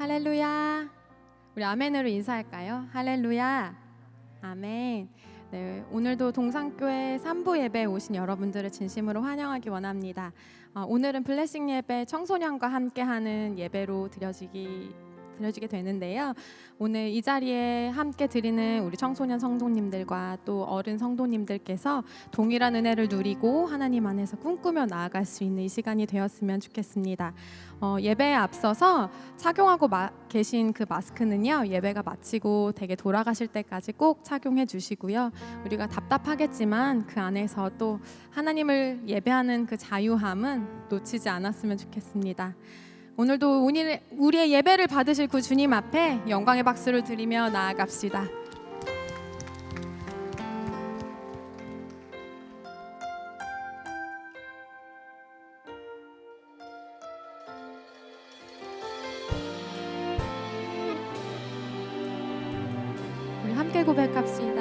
할렐루야. 우리 아멘으로 인사할까요? 할렐루야. 아멘. 네, 오늘도 동산교회 3부 예배에 오신 여러분들을 진심으로 환영하기 원합니다. 오늘은 블레싱 예배 청소년과 함께하는 예배로 드려지게 되는데요. 오늘 이 자리에 함께 드리는 우리 청소년 성도님들과 또 어른 성도님들께서 동일한 은혜를 누리고 하나님 안에서 꿈꾸며 나아갈 수 있는 이 시간이 되었으면 좋겠습니다. 예배에 앞서서 착용하고 계신 그 마스크는요, 예배가 마치고 댁에 돌아가실 때까지 꼭 착용해 주시고요. 우리가 답답하겠지만 그 안에서 또 하나님을 예배하는 그 자유함은 놓치지 않았으면 좋겠습니다. 오늘도 우리의 예배를 받으실 그 주님 앞에 영광의 박수를 드리며 나아갑시다. 우리 함께 고백합시다.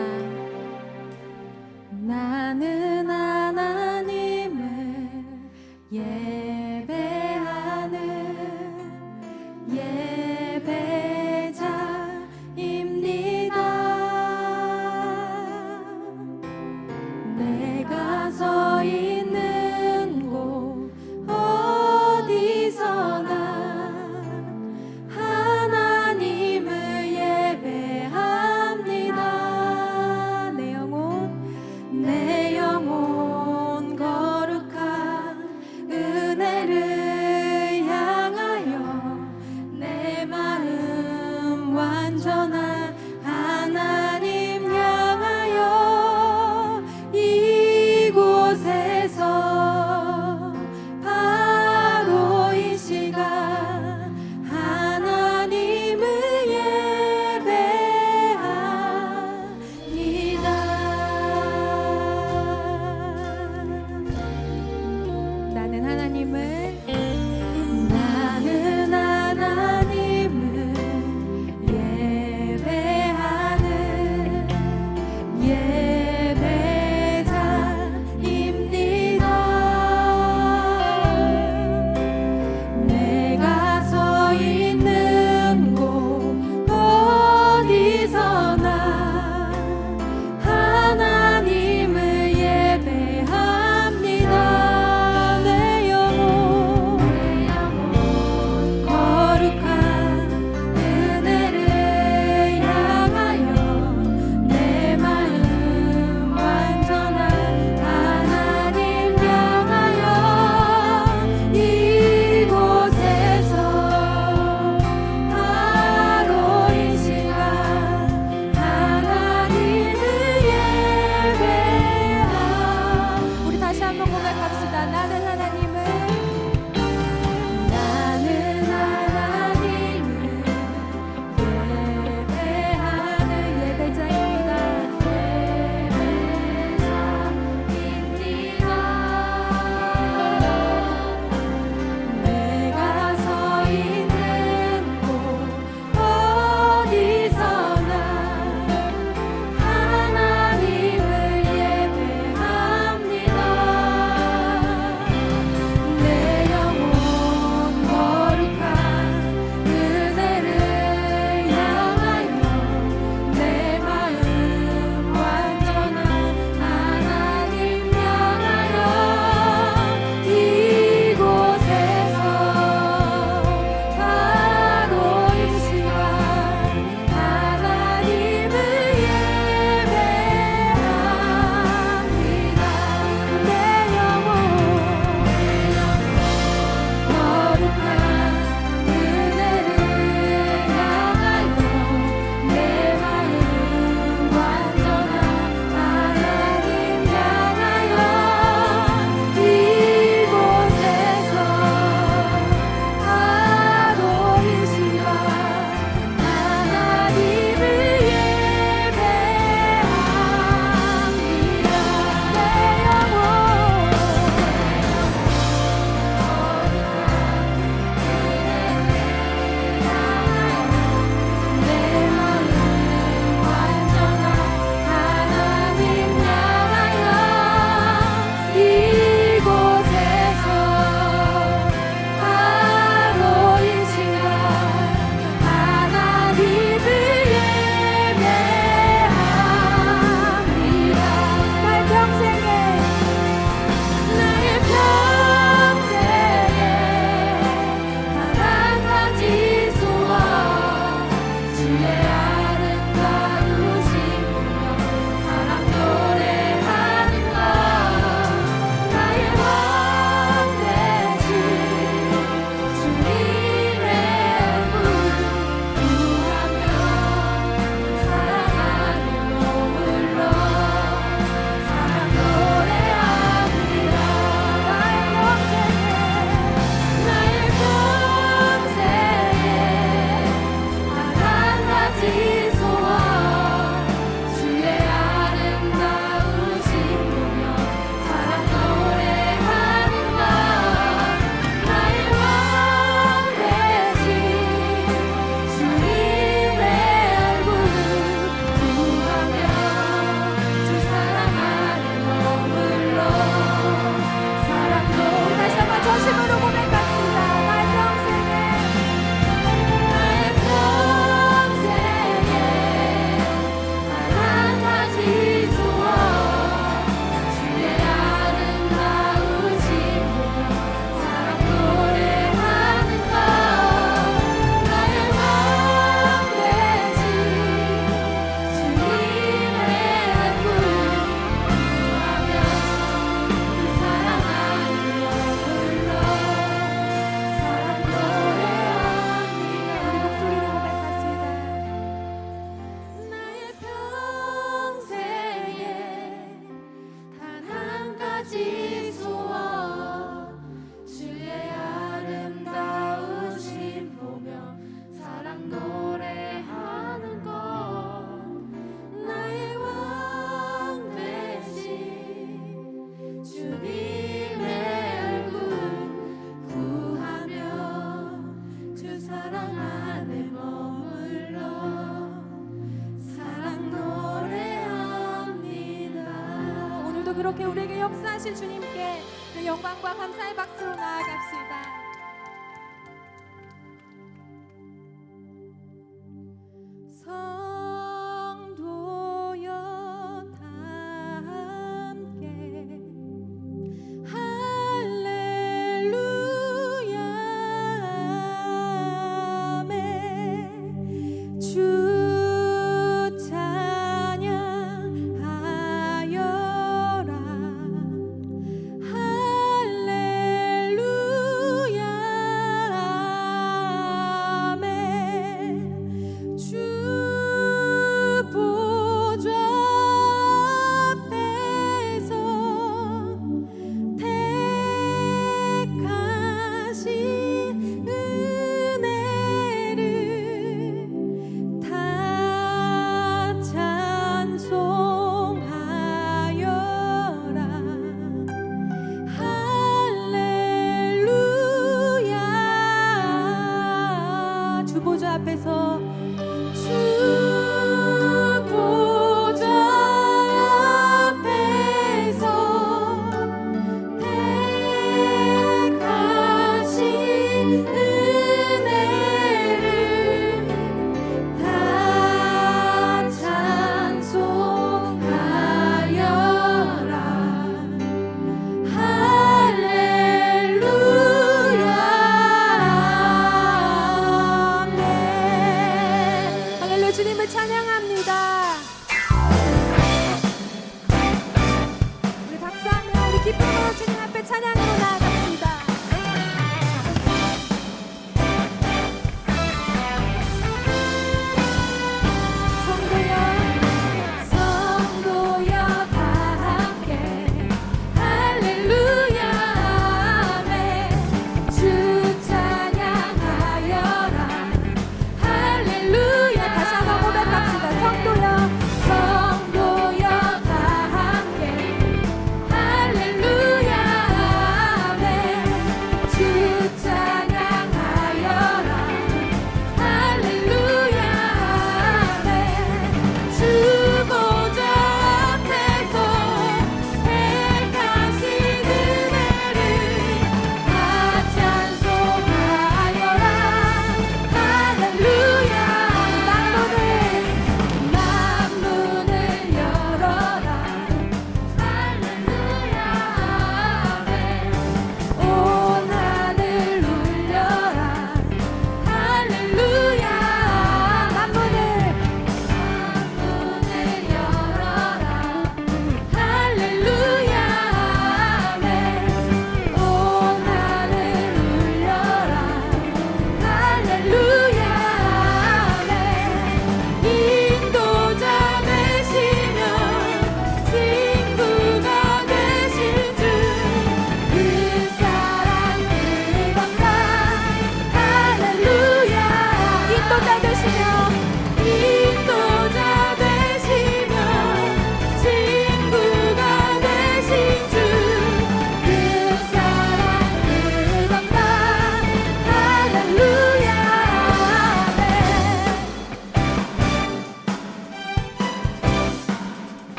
나는 하나님을 예배하는 예배자입니다. 내가 서 있는 곳 어디서나 하나님을 예배합니다. 내 영혼 거룩한 은혜를 향하여 내 마음 완전한 하나님 향하여 이곳에서 바로 이 시간 하나님을 예배합니다. 나는 하나님을 예배하는 예배자입니다. 내가 서 있는 곳 어디서나 하나님을 예배합니다. 내 영혼 그렇게 우리에게 역사하신 주님께 그 영광과 감사의 박수로 나아갑시다. 성도여 다 함께 할렐루야 아멘. 주 찬양하여라. 할렐루야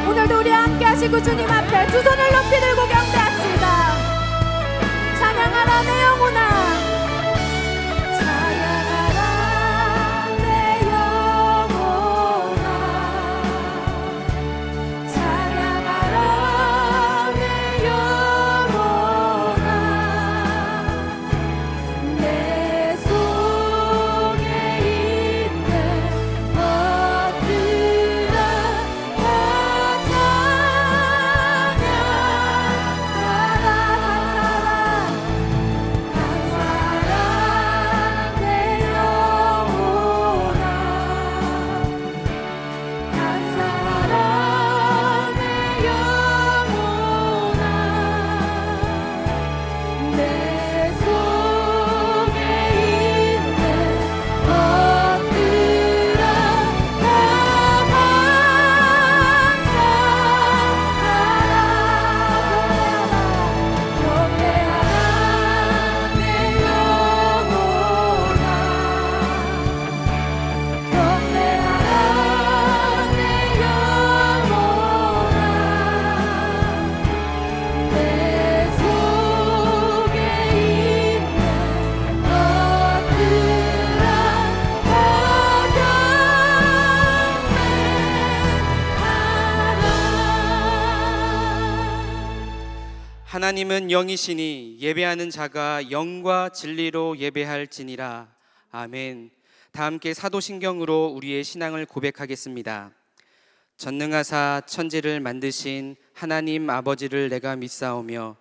오늘도 우리 함께 하시고 주님 앞에 두 손을 높이 들고 경배합시다. 찬양하라 내 영혼아, 찬양하라 내 영혼아, 찬양하라 내 영혼아. 내 속에 있는 것들아 다 하나님은 영이시니 예배하는 자가 영과 진리로 예배할지니라. 아멘. 다 함께 사도신경으로 우리의 신앙을 고백하겠습니다. 전능하사 천지를 만드신 하나님 아버지를 내가 믿사오며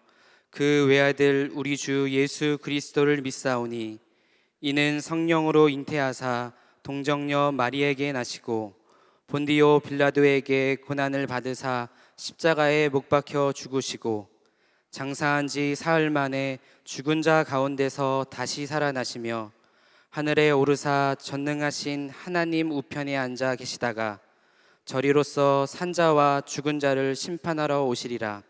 그 외아들 우리 주 예수 그리스도를 믿사오니 이는 성령으로 잉태하사 동정녀 마리에게 나시고 본디오 빌라도에게 고난을 받으사 십자가에 못 박혀 죽으시고 장사한 지 사흘 만에 죽은 자 가운데서 다시 살아나시며 하늘에 오르사 전능하신 하나님 우편에 앉아 계시다가 저리로서 산자와 죽은 자를 심판하러 오시리라.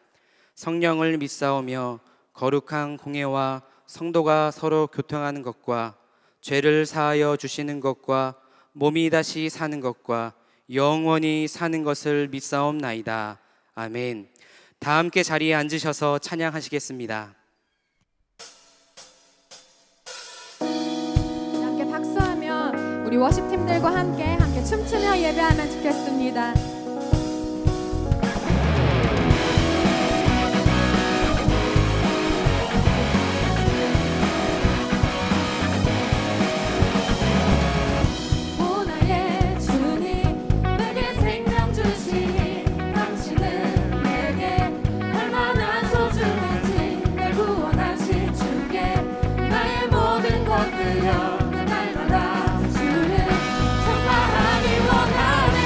성령을 믿사오며 거룩한 공예와 성도가 서로 교통하는 것과 죄를 사하여 주시는 것과 몸이 다시 사는 것과 영원히 사는 것을 믿사옵나이다. 아멘. 다 함께 자리에 앉으셔서 찬양하시겠습니다. 함께 박수하며 우리 워십팀들과 함께 춤추며 예배하면 좋겠습니다. 날마다 주를 찬양하기 원하네.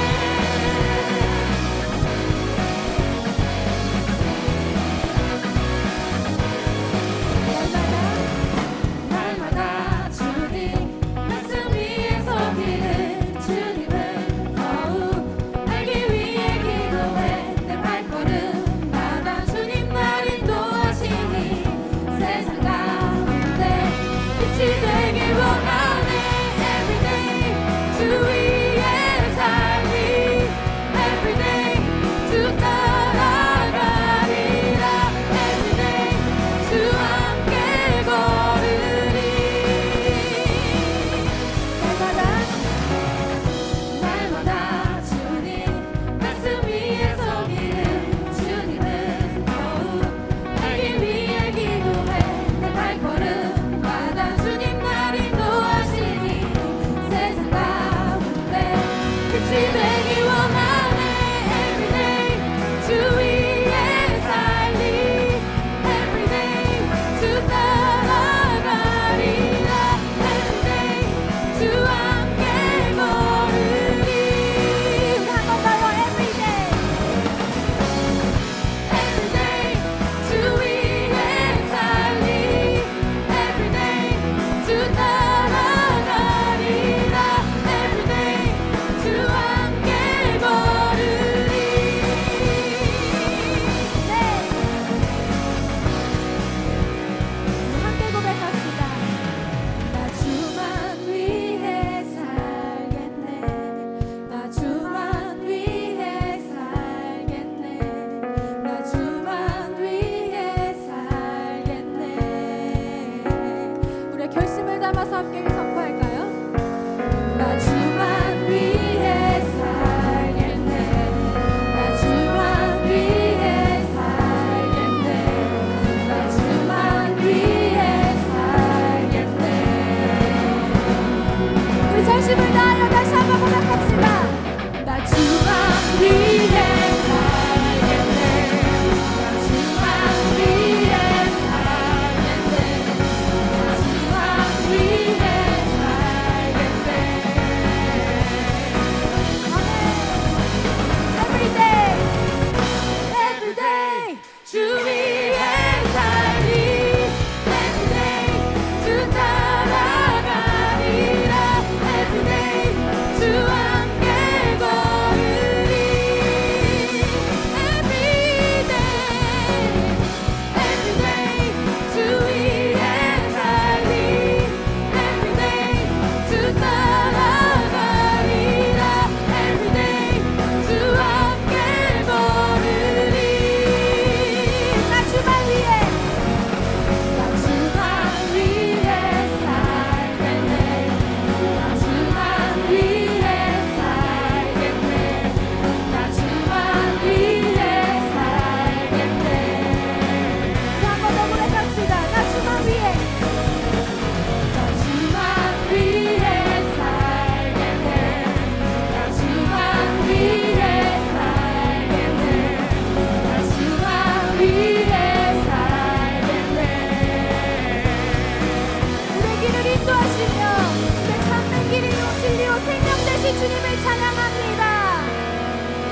진리요 생명 되신 주님을 찬양합니다.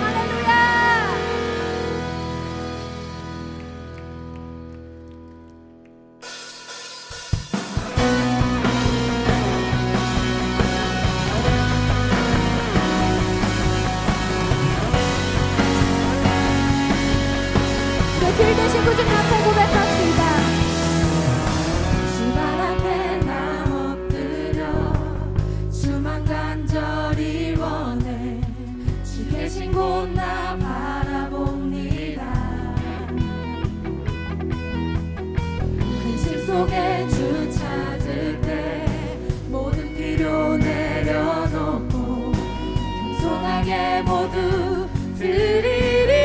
할렐루야. 길 대신 그 주님 앞에 고백합시다. 주발 앞에 나 엎드려 주만 간절히 원해 주 계신 곳 나 바라봅니다. 근심 속에 주 찾을 때 모든 필요 내려놓고 겸손하게 모두 드리리.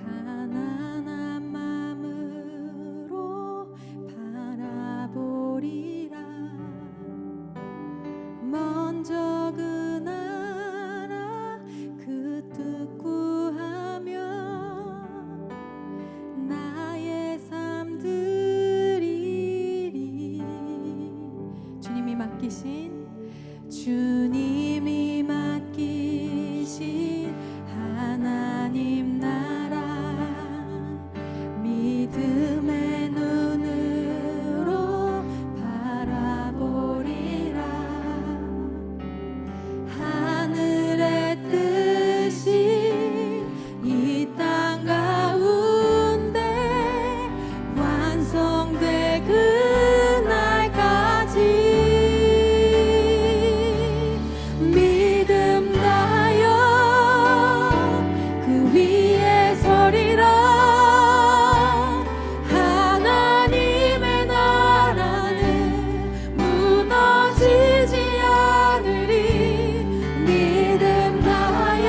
가난한 마음으로 바라 맡기신 주님이 맡기신 하나님 나라 믿음의 눈으로 바라보리라. 하늘의 뜻이 이 땅 가운데 완성돼 그날까지 믿음 다여 그 위에 서리라. 하나님의 나라는 무너지지 않으리. 믿음 다여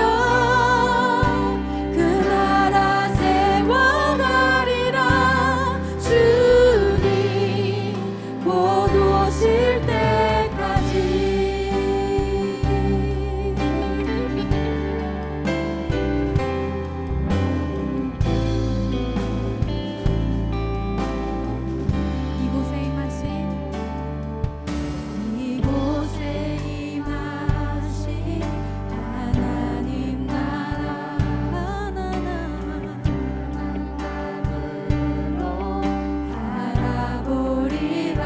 그 나라 세워가리라. 주님 곧 오실 때까지. 이곳에 임하신 하나님 나라 바라보리라.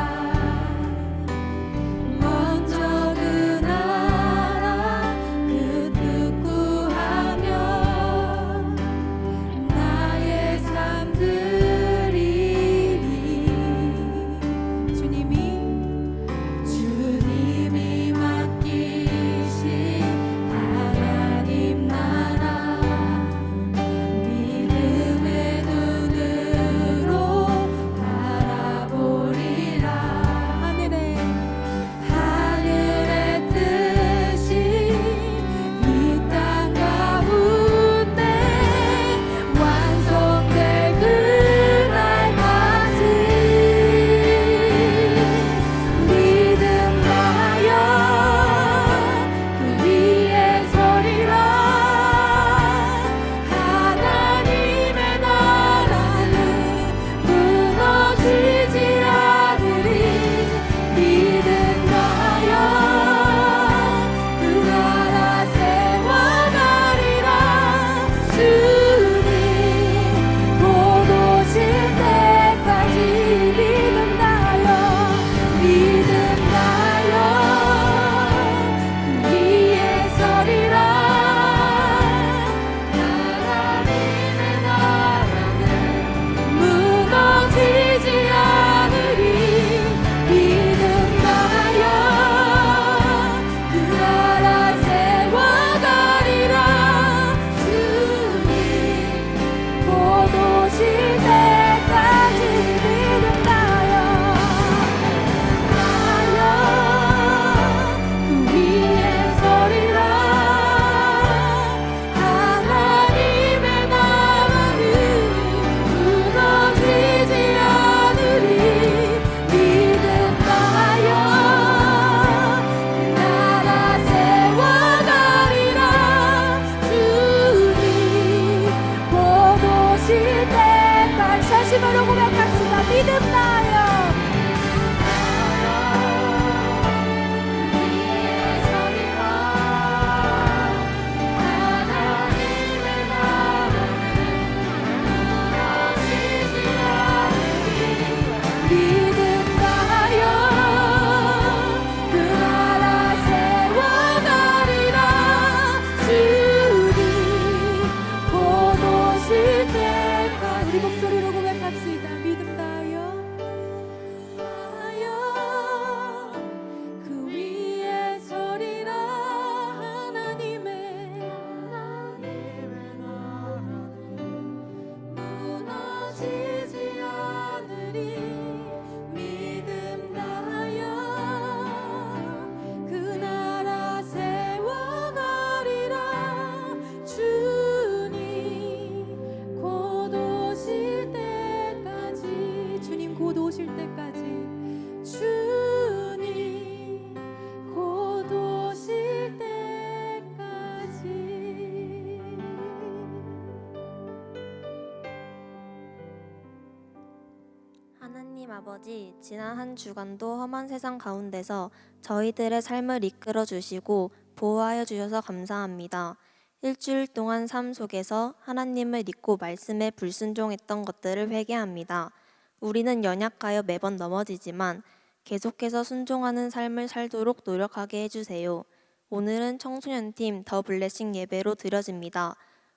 아버지, 지난 한 주간도 험한 세상 가운데서 저희들의 삶을 이끌어 주시고 보호하여 주셔서 감사합니다. 일주일 동안 삶 속에서 하나님을 잊고 말씀에 불순종했던 것들을 회개합니다. 우리는 연약하여 매번 넘어지지만 계속해서 순종하는 삶을 살도록 노력하게 해주세요. 오늘은 청소년팀 더 블레싱 예배로 드려집니다.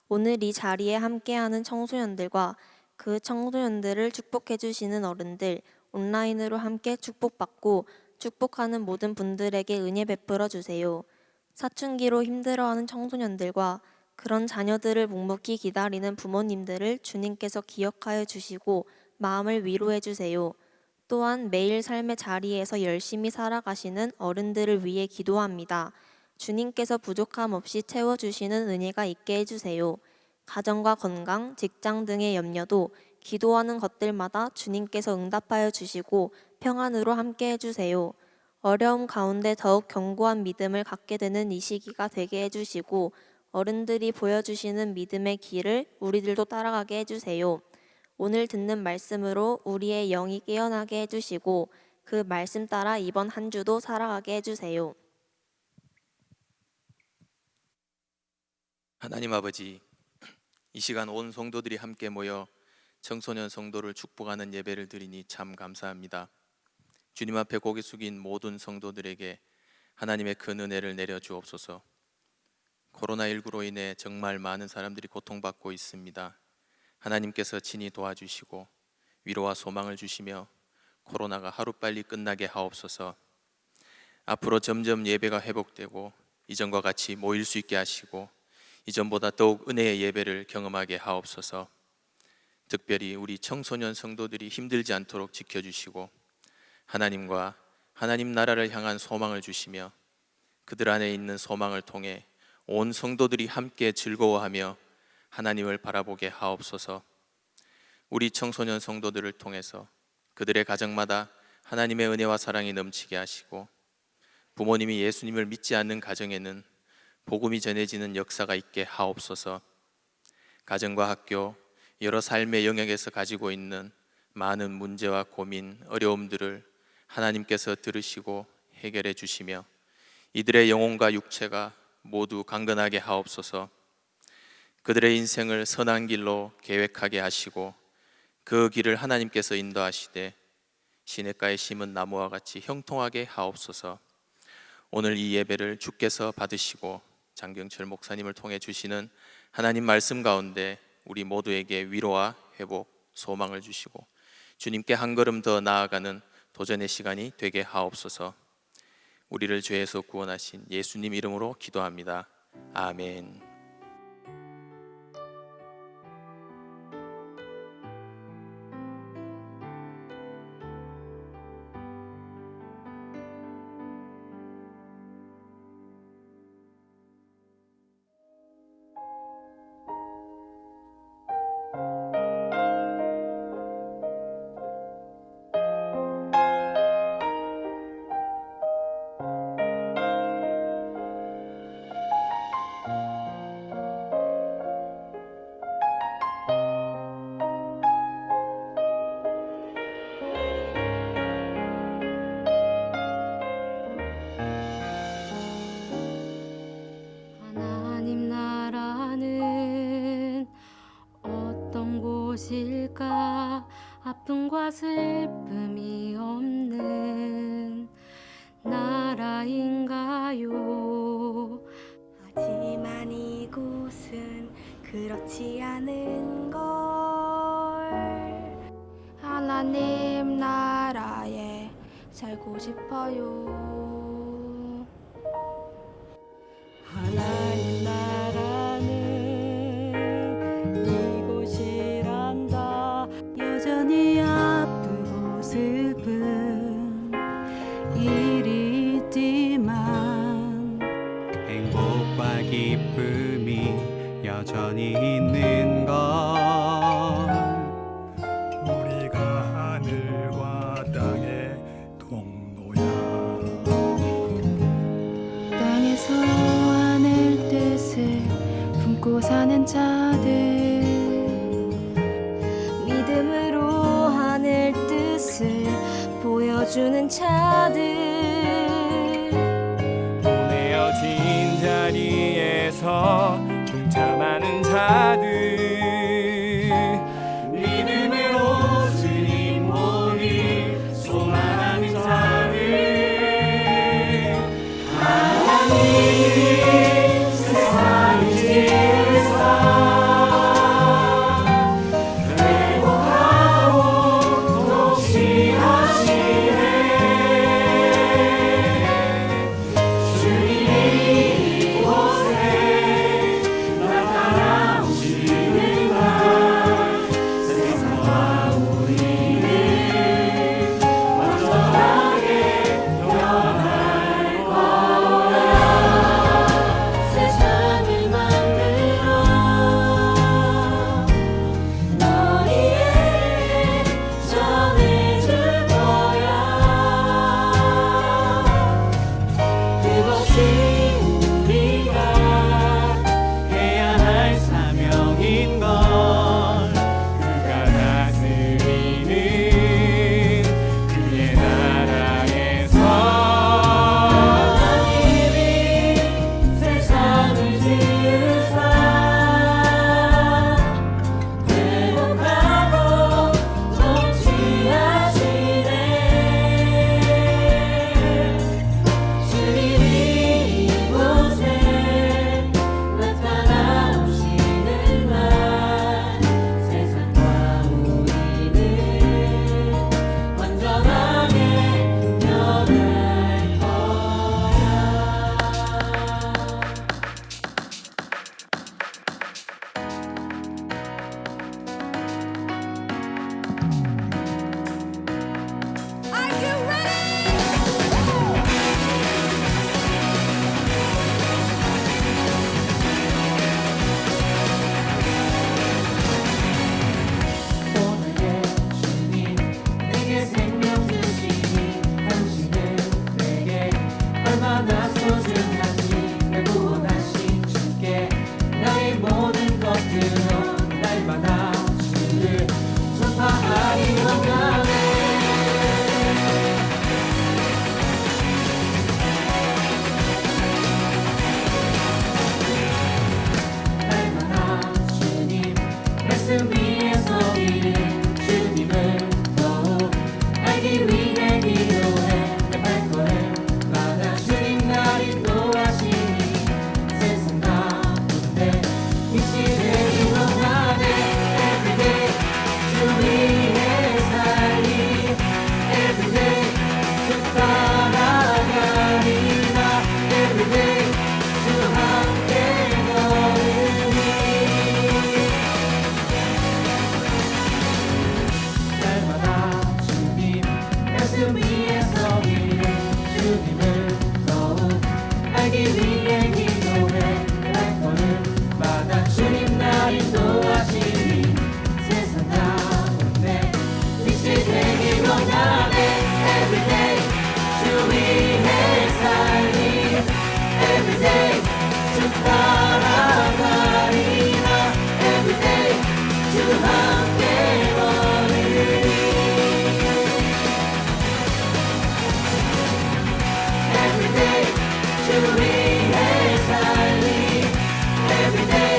오늘 이 자리에 함께하는 청소년들과 그 청소년들을 축복해 주시는 어른들, 온라인으로 함께 축복받고 축복하는 모든 분들에게 은혜 베풀어 주세요. 사춘기로 힘들어하는 청소년들과 그런 자녀들을 묵묵히 기다리는 부모님들을 주님께서 기억하여 주시고 마음을 위로해 주세요. 또한 매일 삶의 자리에서 열심히 살아가시는 어른들을 위해 기도합니다. 주님께서 부족함 없이 채워주시는 은혜가 있게 해주세요. 가정과 건강, 직장 등의 염려도 기도하는 것들마다 주님께서 응답하여 주시고 평안으로 함께 해주세요. 어려움 가운데 더욱 견고한 믿음을 갖게 되는 이 시기가 되게 해주시고 어른들이 보여주시는 믿음의 길을 우리들도 따라가게 해주세요. 오늘 듣는 말씀으로 우리의 영이 깨어나게 해주시고 그 말씀 따라 이번 한 주도 살아가게 해주세요. 하나님 아버지, 이 시간 온 성도들이 함께 모여 청소년 성도를 축복하는 예배를 드리니 참 감사합니다. 주님 앞에 고개 숙인 모든 성도들에게 하나님의 큰 은혜를 내려 주옵소서. 코로나19로 인해 정말 많은 사람들이 고통받고 있습니다. 하나님께서 친히 도와주시고 위로와 소망을 주시며 코로나가 하루빨리 끝나게 하옵소서. 앞으로 점점 예배가 회복되고 이전과 같이 모일 수 있게 하시고 이전보다 더욱 은혜의 예배를 경험하게 하옵소서. 특별히 우리 청소년 성도들이 힘들지 않도록 지켜주시고 하나님과 하나님 나라를 향한 소망을 주시며 그들 안에 있는 소망을 통해 온 성도들이 함께 즐거워하며 하나님을 바라보게 하옵소서. 우리 청소년 성도들을 통해서 그들의 가정마다 하나님의 은혜와 사랑이 넘치게 하시고 부모님이 예수님을 믿지 않는 가정에는 복음이 전해지는 역사가 있게 하옵소서. 가정과 학교, 여러 삶의 영역에서 가지고 있는 많은 문제와 고민, 어려움들을 하나님께서 들으시고 해결해 주시며 이들의 영혼과 육체가 모두 강건하게 하옵소서. 그들의 인생을 선한 길로 계획하게 하시고 그 길을 하나님께서 인도하시되 시냇가에 심은 나무와 같이 형통하게 하옵소서. 오늘 이 예배를 주께서 받으시고 장경철 목사님을 통해 주시는 하나님 말씀 가운데 우리 모두에게 위로와 회복, 소망을 주시고 주님께 한 걸음 더 나아가는 도전의 시간이 되게 하옵소서. 우리를 죄에서 구원하신 예수님 이름으로 기도합니다. 아멘. 하나님 나라는 어떤 곳일까? 아픔과 슬픔이 없는 나라인가요? 하지만 이곳은 그렇지 않은 걸. 하나님 나라에 살고 싶어요. 하나님 나라는 이곳이란다. 여전히 아프고 슬픈 일이 있지만 행복과 기쁨이 여전히 있는 것. 우리가 하늘과 땅의 통로야. 땅에서 하늘 뜻을 품고 사는 자들, 믿음으로 하늘 뜻을 많은 자들 보내어진 자리에서 동참하는 자들 믿음으로 주님 보니 소망하는 자들 하나님 세상을 지으사 회복하고 통치하시네 주님이 이곳에 나타나오시는 날 세상과 우리는 완전하게 변할 거야 세상을 만들어 너희에게 전해줄 거야 그것이 우리가 해야 할 사명인 걸 그가 다스리는 그의 나라에서 하나님이 세상을 지으사 회복하고 통치하시네 주님이 이곳에 나타나오시는 날 세상과 우리는 완전하게 변할 오늘의 주님 내게 생명 주시니 당신은 내게 얼마나 소중한지 날 구원하신 주께 나의 모든 것들로 날마다 주를 전파하리 원하네 날마다 주님 말씀 위에 서기를 주님을 더욱 알기 위해 기도해 내 발걸음마다 주님 날 인도하시니 세상 가운데 빛이 되기 원하네 Everyday 주 위에 살리 Everyday 주 따라가리라 Everyday 주 함께 걸으니 날마다 주님 말씀 위에 서기를 주님을 더욱 알기 위해 기도해 내 발걸음마다 주님 날 인도하시니 세상 가운데 빛이 되기 원하네 Everyday 주 위해 살리 Everyday 주 따라가리라 Everyday 주 함께 걸으리 Everyday 주 위해 살리 Everyday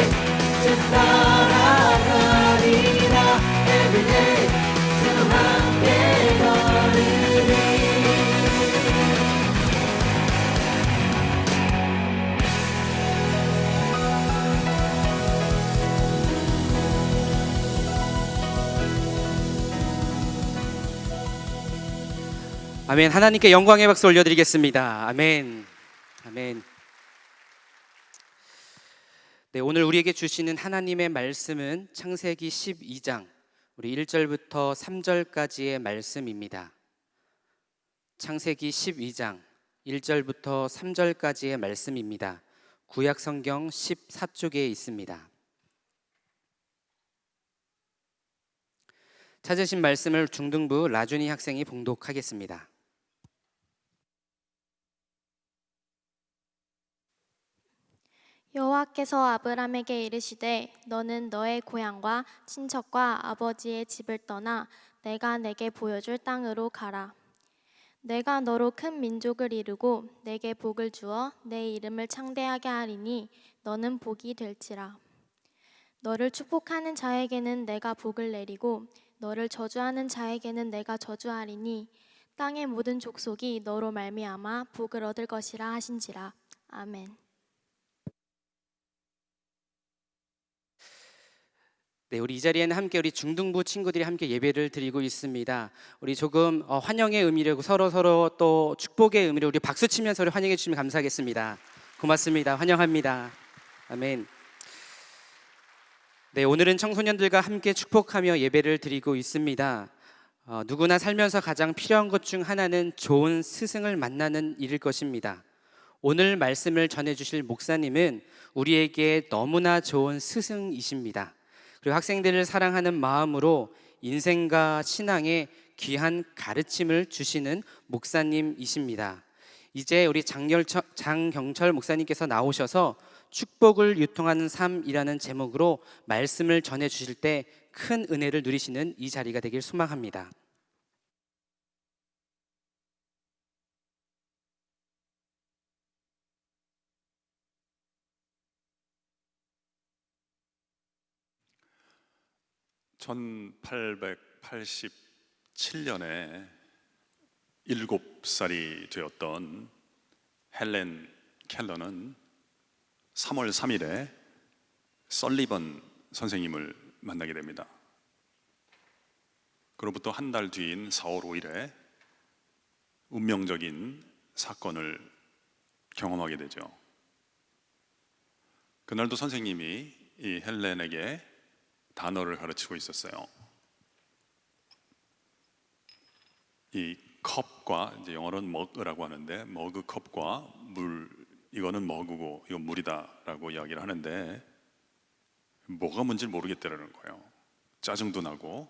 주 따라가리라 Everyday 주 함께 걸으리 아멘. 하나님께 영광의 박수 올려드리겠습니다. 아멘. 아멘. 네, 오늘 우리에게 주시는 하나님의 말씀은 창세기 12장 우리 1절부터 3절까지의 말씀입니다. 창세기 12장 1절부터 3절까지의 말씀입니다. 구약 성경 14쪽에 있습니다. 찾으신 말씀을 중등부 라준이 학생이 봉독하겠습니다. 여호와께서 아브람에게 이르시되 너는 너의 고향과 친척과 아버지의 집을 떠나 내가 내게 보여줄 땅으로 가라. 내가 너로 큰 민족을 이루고 내게 복을 주어 내 이름을 창대하게 하리니 너는 복이 될지라. 너를 축복하는 자에게는 내가 복을 내리고 너를 저주하는 자에게는 내가 저주하리니 땅의 모든 족속이 너로 말미암아 복을 얻을 것이라 하신지라. 아멘. 네, 우리 이 자리에는 함께 우리 중등부 친구들이 함께 예배를 드리고 있습니다. 우리 조금 환영의 의미로 서로 또 축복의 의미로 우리 박수 치면서 우리 환영해 주시면 감사하겠습니다. 고맙습니다. 환영합니다. 아멘. 네, 오늘은 청소년들과 함께 축복하며 예배를 드리고 있습니다. 누구나 살면서 가장 필요한 것 중 하나는 좋은 스승을 만나는 일일 것입니다. 오늘 말씀을 전해주실 목사님은 우리에게 너무나 좋은 스승이십니다. 그리고 학생들을 사랑하는 마음으로 인생과 신앙에 귀한 가르침을 주시는 목사님이십니다. 이제 우리 장경철 목사님께서 나오셔서 축복을 유통하는 삶이라는 제목으로 말씀을 전해 주실 때 큰 은혜를 누리시는 이 자리가 되길 소망합니다. (1887년에) 7살이 되었던 헬렌 켈러는 3월 3일에 설리번 선생님을 만나게 됩니다. 그로부터 한 달 뒤인 4월 5일에 운명적인 사건을 경험하게 되죠. 그날도 선생님이 이 헬렌에게 단어를 가르치고 있었어요. 이 컵과, 이제 영어로는 머그라고 하는데, 머그 컵과 물, 이거는 머그고 이건 물이다라고 이야기를 하는데 뭐가 뭔지 모르겠다라는 거예요. 짜증도 나고.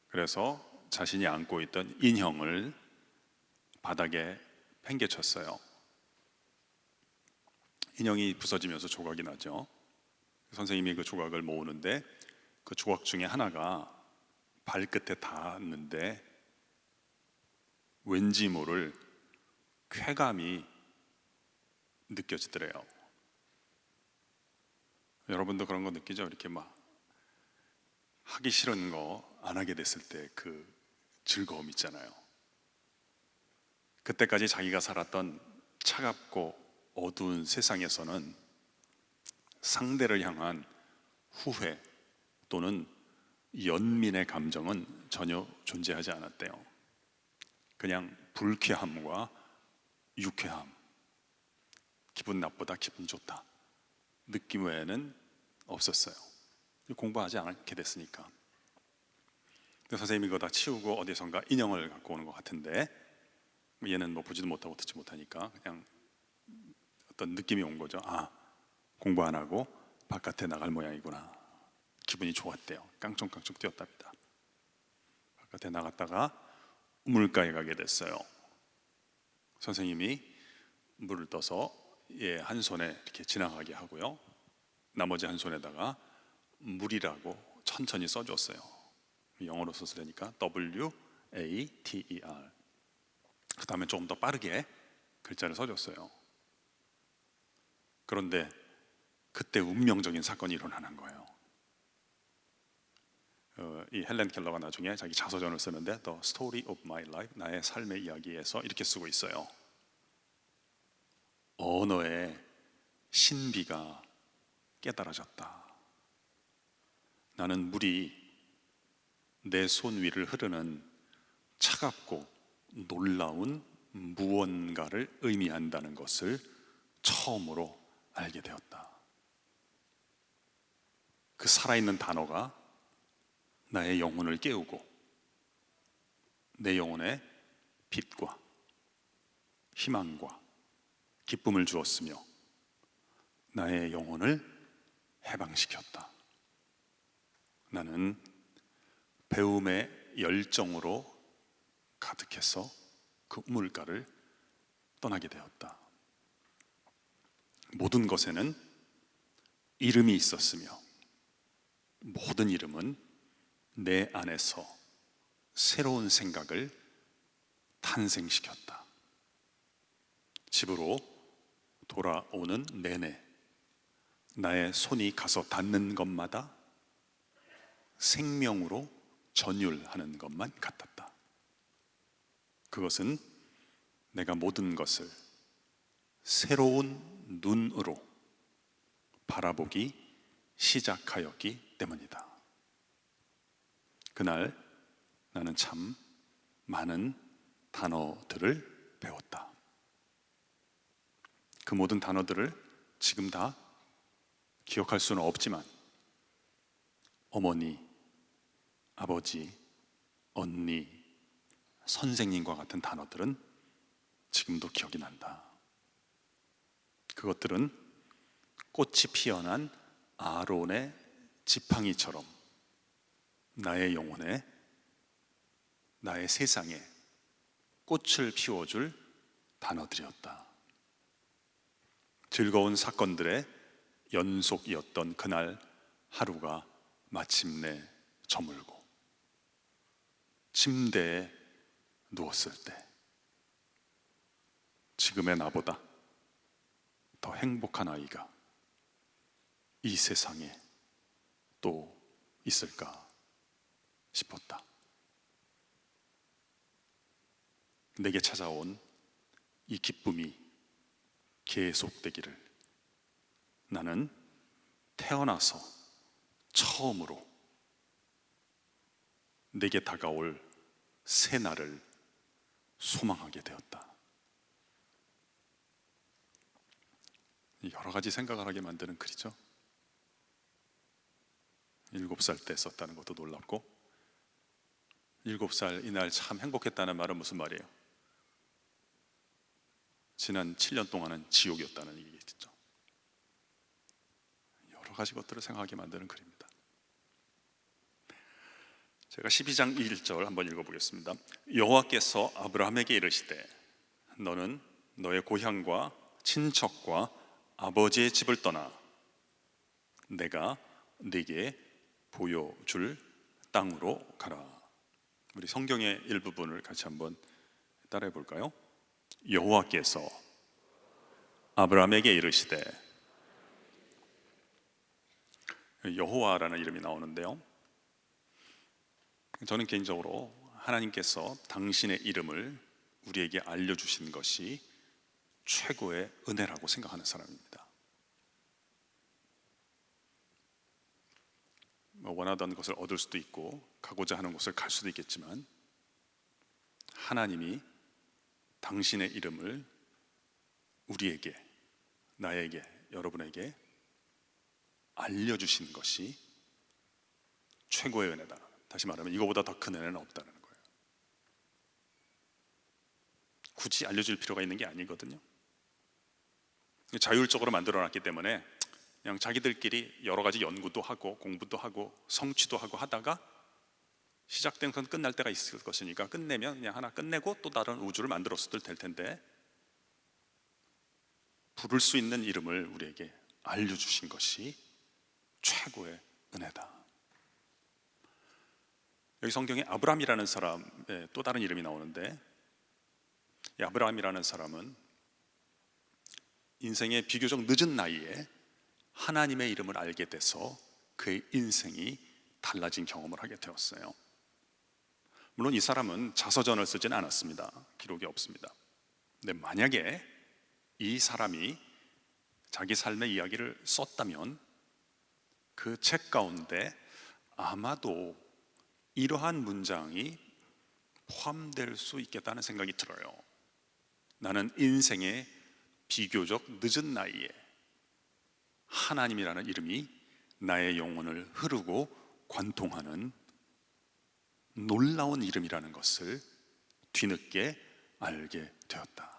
그래서 자신이 안고 있던 인형을 바닥에 팽개쳤어요. 인형이 부서지면서 조각이 나죠. 선생님이 그 조각을 모으는데 그 조각 중에 하나가 발끝에 닿았는데 왠지 모를 쾌감이 느껴지더래요. 여러분도 그런 거 느끼죠? 이렇게 막 하기 싫은 거 안 하게 됐을 때 그 즐거움 있잖아요. 그때까지 자기가 살았던 차갑고 어두운 세상에서는 상대를 향한 후회 또는 연민의 감정은 전혀 존재하지 않았대요. 그냥 불쾌함과 유쾌함, 기분 나쁘다, 기분 좋다 느낌 외에는 없었어요. 공부하지 않게 됐으니까. 선생님이 그거 다 치우고 어디선가 인형을 갖고 오는 것 같은데 얘는 뭐 보지도 못하고 듣지 못하니까 그냥 어떤 느낌이 온 거죠. 아, 공부 안 하고 바깥에 나갈 모양이구나. 기분이 좋았대요. 깡총깡총 뛰었답니다. 바깥에 나갔다가 우물가에 가게 됐어요. 선생님이 물을 떠서 얘 한 손에 이렇게 지나가게 하고요, 나머지 한 손에다가 물이라고 천천히 써줬어요. 영어로 썼으니까 WATER. 그 다음에 조금 더 빠르게 글자를 써줬어요. 그런데 그때 운명적인 사건이 일어나는 거예요. 이 헬렌 켈러가 나중에 자기 자서전을 쓰는데 The Story of My Life, 나의 삶의 이야기에서 이렇게 쓰고 있어요. 언어의 신비가 깨달아졌다. 나는 물이 내 손 위를 흐르는 차갑고 놀라운 무언가를 의미한다는 것을 처음으로 알게 되었다. 그 살아있는 단어가 나의 영혼을 깨우고 내 영혼에 빛과 희망과 기쁨을 주었으며 나의 영혼을 해방시켰다. 나는 배움의 열정으로 가득해서 그 우물가를 떠나게 되었다. 모든 것에는 이름이 있었으며 모든 이름은 내 안에서 새로운 생각을 탄생시켰다. 집으로 돌아오는 내내 나의 손이 가서 닿는 것마다 생명으로 전율하는 것만 같았다. 그것은 내가 모든 것을 새로운 눈으로 바라보기 시작하였기 때문이다. 그날 나는 참 많은 단어들을 배웠다. 그 모든 단어들을 지금 다 기억할 수는 없지만 어머니, 아버지, 언니, 선생님과 같은 단어들은 지금도 기억이 난다. 그것들은 꽃이 피어난 아론의 지팡이처럼 나의 영혼에, 나의 세상에 꽃을 피워줄 단어들이었다. 즐거운 사건들의 연속이었던 그날 하루가 마침내 저물고 침대에 누웠을 때 지금의 나보다 더 행복한 아이가 이 세상에 또 있을까 싶었다. 내게 찾아온 이 기쁨이 계속되기를 나는 태어나서 처음으로 내게 다가올 새날을 소망하게 되었다. 여러 가지 생각을 하게 만드는 글이죠. 7살 때 썼다는 것도 놀랍고 7살 이날 참 행복했다는 말은 무슨 말이에요? 지난 7년 동안은 지옥이었다는 얘기겠죠. 여러 가지 것들을 생각하게 만드는 글입니다. 제가 12장 1절 한번 읽어보겠습니다. 여호와께서 아브라함에게 이르시되 너는 너의 고향과 친척과 아버지의 집을 떠나 내가 네게 보여줄 땅으로 가라. 우리 성경의 일부분을 같이 한번 따라해 볼까요? 여호와께서 아브라함에게 이르시되, 여호와라는 이름이 나오는데요, 저는 개인적으로 하나님께서 당신의 이름을 우리에게 알려주신 것이 최고의 은혜라고 생각하는 사람입니다. 원하던 것을 얻을 수도 있고 가고자 하는 곳을 갈 수도 있겠지만 하나님이 당신의 이름을 우리에게, 나에게, 여러분에게 알려주신 것이 최고의 은혜다. 다시 말하면 이거보다 더 큰 은혜는 없다는 거예요. 굳이 알려줄 필요가 있는 게 아니거든요. 자율적으로 만들어놨기 때문에 그냥 자기들끼리 여러 가지 연구도 하고 공부도 하고 성취도 하고 하다가 시작된 건 끝날 때가 있을 것이니까 끝내면 그냥 하나 끝내고 또 다른 우주를 만들었어도 될 텐데 부를 수 있는 이름을 우리에게 알려주신 것이 최고의 은혜다. 여기 성경에 아브람이라는 사람의 또 다른 이름이 나오는데, 이 아브람이라는 사람은 인생의 비교적 늦은 나이에 하나님의 이름을 알게 돼서 그의 인생이 달라진 경험을 하게 되었어요. 물론 이 사람은 자서전을 쓰지는 않았습니다. 기록이 없습니다. 근데 만약에 이 사람이 자기 삶의 이야기를 썼다면 그 책 가운데 아마도 이러한 문장이 포함될 수 있겠다는 생각이 들어요. 나는 인생의 비교적 늦은 나이에 하나님이라는 이름이 나의 영혼을 흐르고 관통하는 놀라운 이름이라는 것을 뒤늦게 알게 되었다.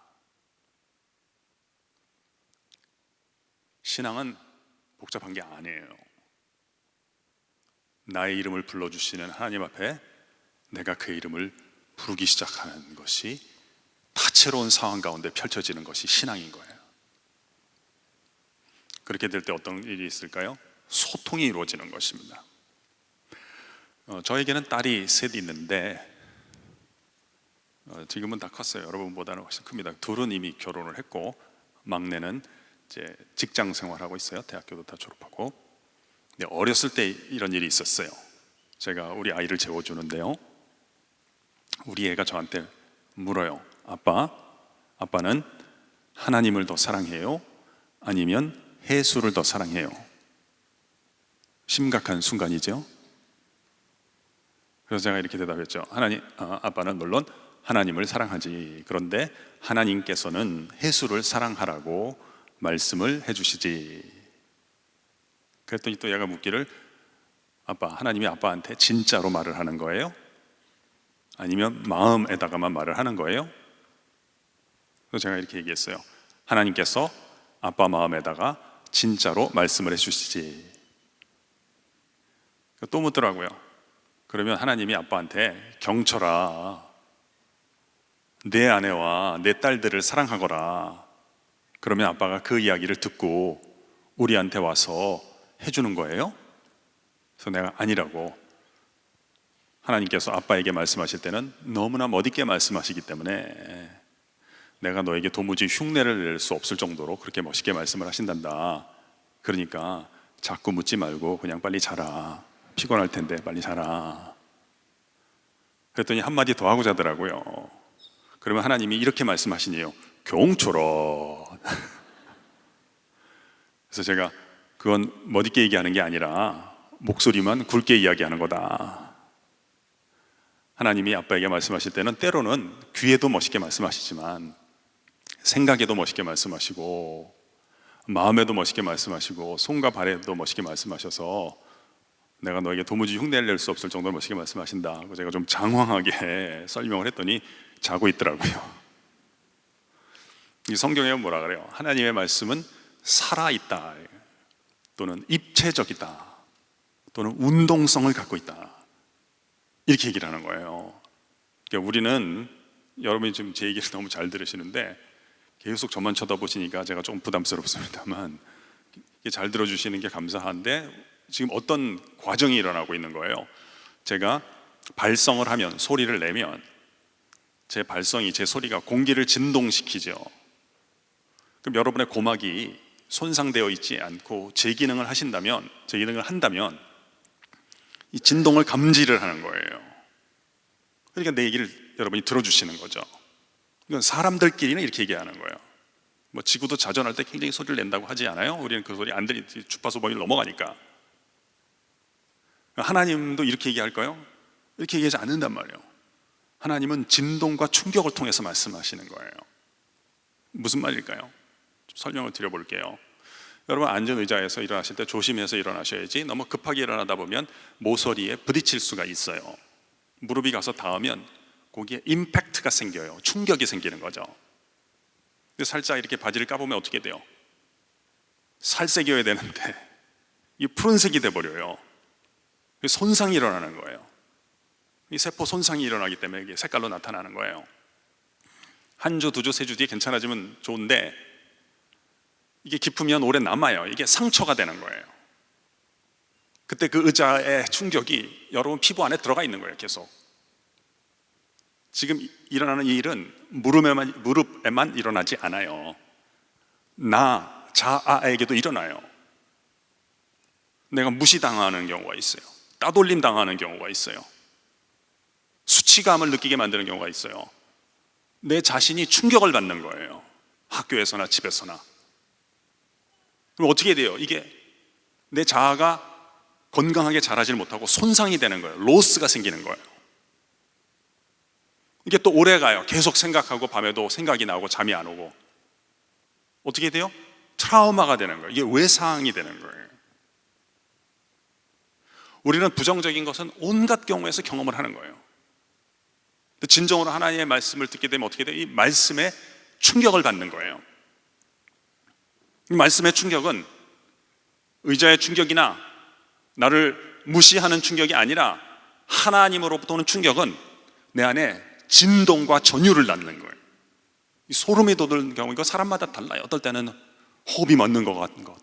신앙은 복잡한 게 아니에요. 나의 이름을 불러주시는 하나님 앞에 내가 그의 이름을 부르기 시작하는 것이 다채로운 상황 가운데 펼쳐지는 것이 신앙인 거예요. 그렇게 될 때 어떤 일이 있을까요? 소통이 이루어지는 것입니다. 저에게는 딸이 셋 있는데 지금은 다 컸어요. 여러분보다는 훨씬 큽니다. 둘은 이미 결혼을 했고 막내는 이제 직장 생활하고 있어요. 대학교도 다 졸업하고. 근데 어렸을 때 이런 일이 있었어요. 제가 우리 아이를 재워주는데요, 우리 애가 저한테 물어요. 아빠는 하나님을 더 사랑해요? 아니면 해수를 더 사랑해요? 심각한 순간이죠. 그래서 제가 이렇게 대답했죠. 아빠는 물론 하나님을 사랑하지. 그런데 하나님께서는 해수를 사랑하라고 말씀을 해주시지. 그랬더니 또 얘가 묻기를, 하나님이 아빠한테 진짜로 말을 하는 거예요? 아니면 마음에다가만 말을 하는 거예요? 그래서 제가 이렇게 얘기했어요. 하나님께서 아빠 마음에다가 진짜로 말씀을 해주시지. 또 묻더라고요. 그러면 하나님이 아빠한테, 경철아, 내 아내와 내 딸들을 사랑하거라. 그러면 아빠가 그 이야기를 듣고 우리한테 와서 해주는 거예요? 그래서 내가 아니라고. 하나님께서 아빠에게 말씀하실 때는 너무나 멋있게 말씀하시기 때문에 내가 너에게 도무지 흉내를 낼 수 없을 정도로 그렇게 멋있게 말씀을 하신단다. 그러니까 자꾸 묻지 말고 그냥 빨리 자라. 피곤할 텐데 빨리 자라. 그랬더니 한마디 더 하고 자더라고요. 그러면 하나님이 이렇게 말씀하시니요. 경철아. 그래서 제가 그건 멋있게 얘기하는 게 아니라 목소리만 굵게 이야기하는 거다. 하나님이 아빠에게 말씀하실 때는 때로는 귀에도 멋있게 말씀하시지만 생각에도 멋있게 말씀하시고 마음에도 멋있게 말씀하시고 손과 발에도 멋있게 말씀하셔서 내가 너에게 도무지 흉내를 낼 수 없을 정도로 멋있게 말씀하신다. 제가 좀 장황하게 설명을 했더니 자고 있더라고요. 이 성경에 뭐라 그래요? 하나님의 말씀은 살아있다, 또는 입체적이다, 또는 운동성을 갖고 있다, 이렇게 얘기를 하는 거예요. 그러니까 우리는, 여러분이 지금 제 얘기를 너무 잘 들으시는데 계속 저만 쳐다보시니까 제가 좀 부담스럽습니다만 잘 들어주시는 게 감사한데, 지금 어떤 과정이 일어나고 있는 거예요. 제가 발성을 하면, 소리를 내면 제 발성이, 제 소리가 공기를 진동시키죠. 그럼 여러분의 고막이 손상되어 있지 않고 제 기능을 한다면 이 진동을 감지를 하는 거예요. 그러니까 내 얘기를 여러분이 들어주시는 거죠. 이건 사람들끼리는 이렇게 얘기하는 거예요. 뭐 지구도 자전할 때 굉장히 소리를 낸다고 하지 않아요? 우리는 그 소리 안 들리, 주파수 범위를 넘어가니까. 하나님도 이렇게 얘기할까요? 이렇게 얘기하지 않는단 말이에요. 하나님은 진동과 충격을 통해서 말씀하시는 거예요. 무슨 말일까요? 좀 설명을 드려볼게요. 여러분, 앉은 의자에서 일어나실 때 조심해서 일어나셔야지, 너무 급하게 일어나다 보면 모서리에 부딪힐 수가 있어요. 무릎이 가서 닿으면 거기에 임팩트가 생겨요. 충격이 생기는 거죠. 근데 살짝 이렇게 바지를 까보면 어떻게 돼요? 살색이어야 되는데 이 푸른색이 돼버려요. 손상이 일어나는 거예요. 이 세포 손상이 일어나기 때문에 이게 색깔로 나타나는 거예요. 한 주, 두 주, 세 주 뒤에 괜찮아지면 좋은데 이게 깊으면 오래 남아요. 이게 상처가 되는 거예요. 그때 그 의자의 충격이 여러분 피부 안에 들어가 있는 거예요. 계속. 지금 일어나는 이 일은 무릎에만 일어나지 않아요. 나 자아에게도 일어나요. 내가 무시당하는 경우가 있어요. 따돌림 당하는 경우가 있어요. 수치감을 느끼게 만드는 경우가 있어요. 내 자신이 충격을 받는 거예요. 학교에서나 집에서나. 그럼 어떻게 돼요? 이게 내 자아가 건강하게 자라질 못하고 손상이 되는 거예요. 로스가 생기는 거예요. 이게 또 오래 가요. 계속 생각하고 밤에도 생각이 나고 잠이 안 오고. 어떻게 돼요? 트라우마가 되는 거예요. 이게 외상이 되는 거예요. 우리는 부정적인 것은 온갖 경우에서 경험을 하는 거예요. 진정으로 하나님의 말씀을 듣게 되면 어떻게 돼요? 이 말씀에 충격을 받는 거예요. 이 말씀의 충격은 의자의 충격이나 나를 무시하는 충격이 아니라 하나님으로부터 오는 충격은 내 안에 진동과 전율을 낳는 거예요. 이 소름이 돋는 경우, 이거 사람마다 달라요. 어떨 때는 호흡이 멎는 것 같은 것,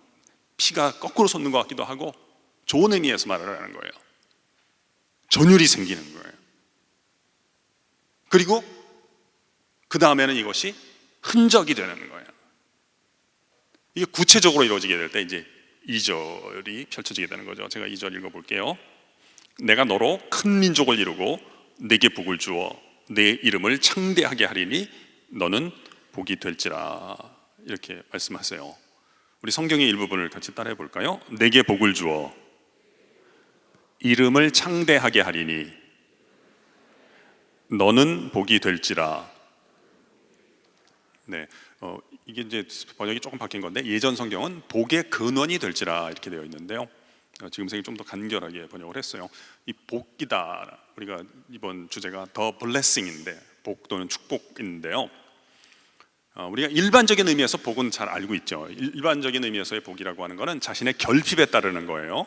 피가 거꾸로 솟는 것 같기도 하고, 좋은 의미에서 말을 하는 거예요. 전율이 생기는 거예요. 그리고 그 다음에는 이것이 흔적이 되는 거예요. 이게 구체적으로 이루어지게 될 때 이제 2절이 펼쳐지게 되는 거죠. 제가 2절 읽어볼게요. 내가 너로 큰 민족을 이루고 내게 복을 주어 내 이름을 창대하게 하리니 너는 복이 될지라. 이렇게 말씀하세요. 우리 성경의 일부분을 같이 따라해 볼까요? 내게 복을 주어 이름을 창대하게 하리니 너는 복이 될지라. 네, 이게 이제 번역이 조금 바뀐 건데 예전 성경은 복의 근원이 될지라 이렇게 되어 있는데요. 지금 성경이 좀 더 간결하게 번역을 했어요. 이 복이다. 우리가 이번 주제가 더 블레싱인데 복 또는 축복인데요. 우리가 일반적인 의미에서 복은 잘 알고 있죠. 일반적인 의미에서의 복이라고 하는 것은 자신의 결핍에 따르는 거예요.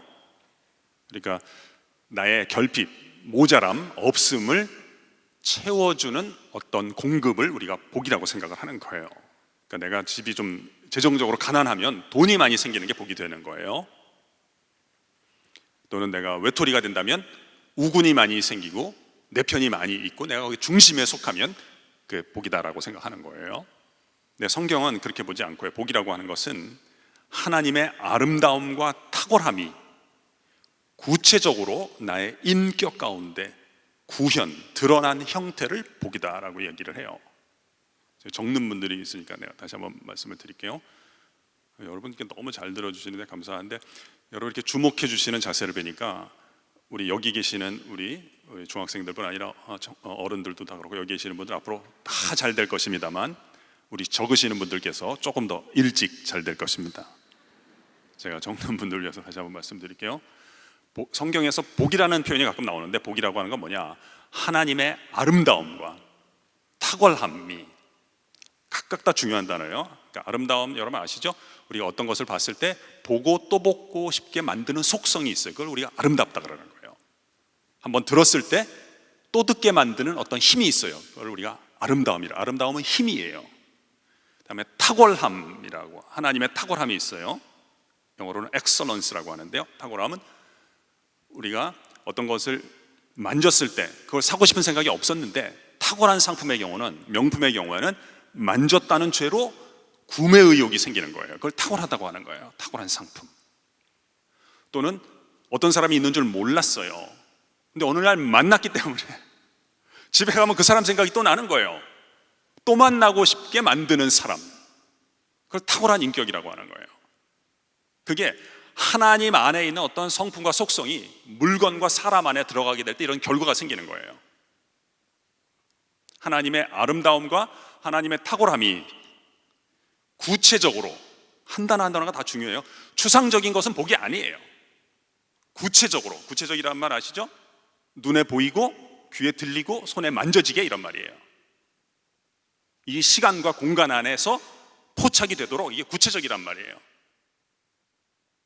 그러니까 나의 결핍, 모자람, 없음을 채워주는 어떤 공급을 우리가 복이라고 생각을 하는 거예요. 그러니까 내가 집이 좀 재정적으로 가난하면 돈이 많이 생기는 게 복이 되는 거예요. 또는 내가 외톨이가 된다면 우군이 많이 생기고 내 편이 많이 있고 내가 거기 중심에 속하면 그 복이다라고 생각하는 거예요. 네, 성경은 그렇게 보지 않고요. 복이라고 하는 것은 하나님의 아름다움과 탁월함이 구체적으로 나의 인격 가운데 구현, 드러난 형태를 복이다라고 얘기를 해요. 적는 분들이 있으니까 내가 다시 한번 말씀을 드릴게요. 여러분께 너무 잘 들어주시는데 감사한데 여러분 이렇게 주목해 주시는 자세를 뵈니까 우리 여기 계시는 우리 중학생들뿐 아니라 어른들도 다 그렇고 여기 계시는 분들 앞으로 다 잘 될 것입니다만 우리 적으시는 분들께서 조금 더 일찍 잘 될 것입니다. 제가 적는 분들을 위해서 다시 한번 말씀드릴게요. 성경에서 복이라는 표현이 가끔 나오는데 복이라고 하는 건 뭐냐? 하나님의 아름다움과 탁월함이 각각 다 중요한 단어예요. 그러니까 아름다움 여러분 아시죠? 우리가 어떤 것을 봤을 때 보고 또 보고 싶게 만드는 속성이 있어요. 그걸 우리가 아름답다 그러는 거예요. 한번 들었을 때 또 듣게 만드는 어떤 힘이 있어요. 그걸 우리가 아름다움이라. 아름다움은 힘이에요. 그다음에 탁월함이라고 하나님의 탁월함이 있어요. 영어로는 excellence라고 하는데요. 탁월함은 우리가 어떤 것을 만졌을 때 그걸 사고 싶은 생각이 없었는데 탁월한 상품의 경우는 명품의 경우에는 만졌다는 죄로 구매 의욕이 생기는 거예요. 그걸 탁월하다고 하는 거예요. 탁월한 상품. 또는 어떤 사람이 있는 줄 몰랐어요. 근데 어느 날 만났기 때문에 집에 가면 그 사람 생각이 또 나는 거예요. 또 만나고 싶게 만드는 사람. 그걸 탁월한 인격이라고 하는 거예요. 그게 하나님 안에 있는 어떤 성품과 속성이 물건과 사람 안에 들어가게 될 때 이런 결과가 생기는 거예요. 하나님의 아름다움과 하나님의 탁월함이 구체적으로 한 단어 한 단어가 다 중요해요. 추상적인 것은 복이 아니에요. 구체적으로, 구체적이라는 말 아시죠? 눈에 보이고 귀에 들리고 손에 만져지게 이런 말이에요. 이 시간과 공간 안에서 포착이 되도록 이게 구체적이란 말이에요.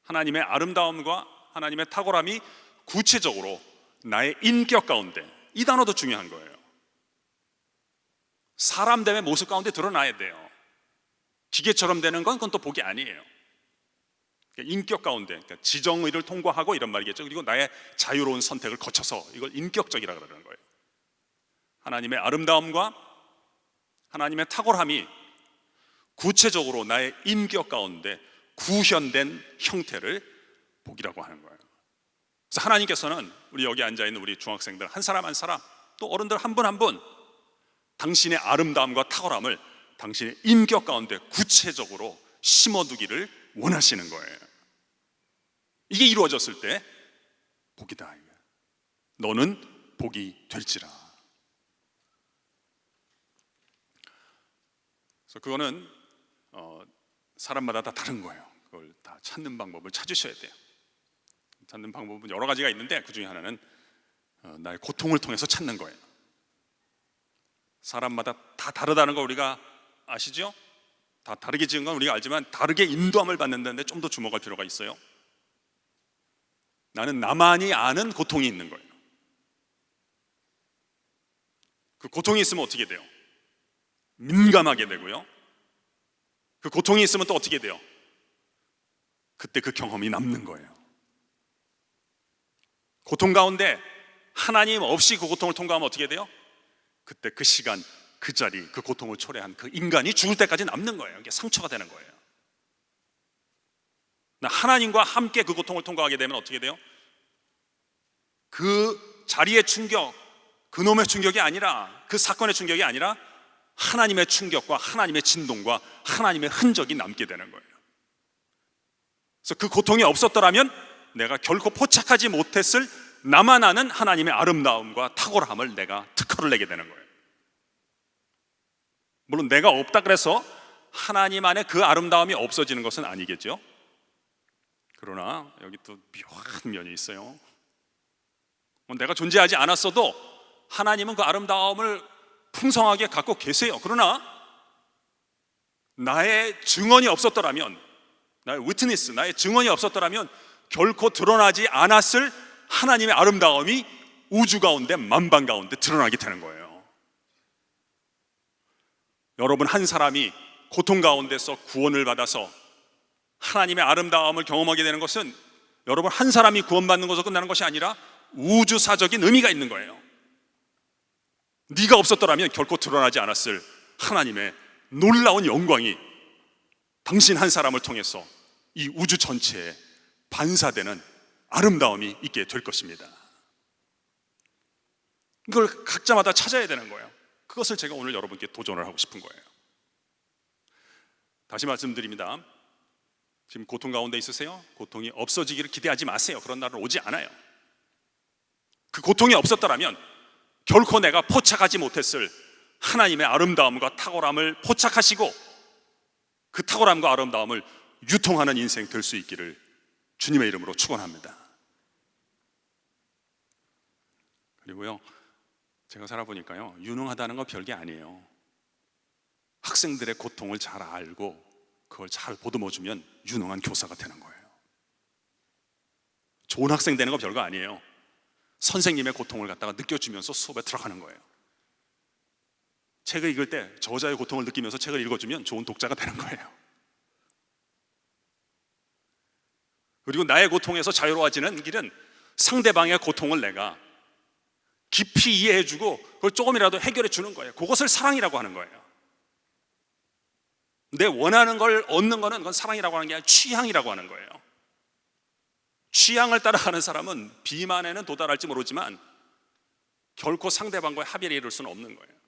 하나님의 아름다움과 하나님의 탁월함이 구체적으로 나의 인격 가운데, 이 단어도 중요한 거예요. 사람됨의 모습 가운데 드러나야 돼요. 기계처럼 되는 건 그건 또 복이 아니에요. 그러니까 인격 가운데, 그러니까 지정의를 통과하고 이런 말이겠죠. 그리고 나의 자유로운 선택을 거쳐서 이걸 인격적이라 그러는 거예요. 하나님의 아름다움과 하나님의 탁월함이 구체적으로 나의 인격 가운데 구현된 형태를 복이라고 하는 거예요. 그래서 하나님께서는 우리 여기 앉아있는 우리 중학생들 한 사람 한 사람 또 어른들 한 분 한 분 당신의 아름다움과 탁월함을 당신의 인격 가운데 구체적으로 심어두기를 원하시는 거예요. 이게 이루어졌을 때 복이다. 너는 복이 될지라. 그래서 그거는 사람마다 다 다른 거예요. 그걸 다 찾는 방법을 찾으셔야 돼요. 찾는 방법은 여러 가지가 있는데 그 중에 하나는 나의 고통을 통해서 찾는 거예요. 사람마다 다 다르다는 거 우리가 아시죠? 다 다르게 지은 건 우리가 알지만 다르게 인도함을 받는다는데 좀 더 주목할 필요가 있어요. 나는 나만이 아는 고통이 있는 거예요. 그 고통이 있으면 어떻게 돼요? 민감하게 되고요. 그 고통이 있으면 또 어떻게 돼요? 그때 그 경험이 남는 거예요. 고통 가운데 하나님 없이 그 고통을 통과하면 어떻게 돼요? 그때 그 시간 그 자리, 그 고통을 초래한 그 인간이 죽을 때까지 남는 거예요. 이게 상처가 되는 거예요. 하나님과 함께 그 고통을 통과하게 되면 어떻게 돼요? 그 자리의 충격, 그놈의 충격이 아니라, 그 사건의 충격이 아니라 하나님의 충격과 하나님의 진동과 하나님의 흔적이 남게 되는 거예요. 그래서 그 고통이 없었더라면 내가 결코 포착하지 못했을 나만 아는 하나님의 아름다움과 탁월함을 내가 특허를 내게 되는 거예요. 물론 내가 없다 그래서 하나님 안에 그 아름다움이 없어지는 것은 아니겠죠. 그러나 여기 또 묘한 면이 있어요. 내가 존재하지 않았어도 하나님은 그 아름다움을 풍성하게 갖고 계세요. 그러나 나의 증언이 없었더라면, 나의 위트니스, 나의 증언이 없었더라면 결코 드러나지 않았을 하나님의 아름다움이 우주 가운데, 만방 가운데 드러나게 되는 거예요. 여러분 한 사람이 고통 가운데서 구원을 받아서 하나님의 아름다움을 경험하게 되는 것은 여러분 한 사람이 구원받는 것으로 끝나는 것이 아니라 우주사적인 의미가 있는 거예요. 네가 없었더라면 결코 드러나지 않았을 하나님의 놀라운 영광이 당신 한 사람을 통해서 이 우주 전체에 반사되는 아름다움이 있게 될 것입니다. 이걸 각자마다 찾아야 되는 거예요. 그것을 제가 오늘 여러분께 도전을 하고 싶은 거예요. 다시 말씀드립니다. 지금 고통 가운데 있으세요? 고통이 없어지기를 기대하지 마세요. 그런 날은 오지 않아요. 그 고통이 없었더라면 결코 내가 포착하지 못했을 하나님의 아름다움과 탁월함을 포착하시고 그 탁월함과 아름다움을 유통하는 인생 될 수 있기를 주님의 이름으로 축원합니다. 그리고요, 제가 살아보니까요, 유능하다는 건 별게 아니에요. 학생들의 고통을 잘 알고 그걸 잘 보듬어주면 유능한 교사가 되는 거예요. 좋은 학생 되는 건 별거 아니에요. 선생님의 고통을 갖다가 느껴주면서 수업에 들어가는 거예요. 책을 읽을 때 저자의 고통을 느끼면서 책을 읽어주면 좋은 독자가 되는 거예요. 그리고 나의 고통에서 자유로워지는 길은 상대방의 고통을 내가 깊이 이해해주고 그걸 조금이라도 해결해 주는 거예요. 그것을 사랑이라고 하는 거예요. 내 원하는 걸 얻는 거는 그건 사랑이라고 하는 게 아니라 취향이라고 하는 거예요. 취향을 따라가는 사람은 비만에는 도달할지 모르지만 결코 상대방과의 합의를 이룰 수는 없는 거예요.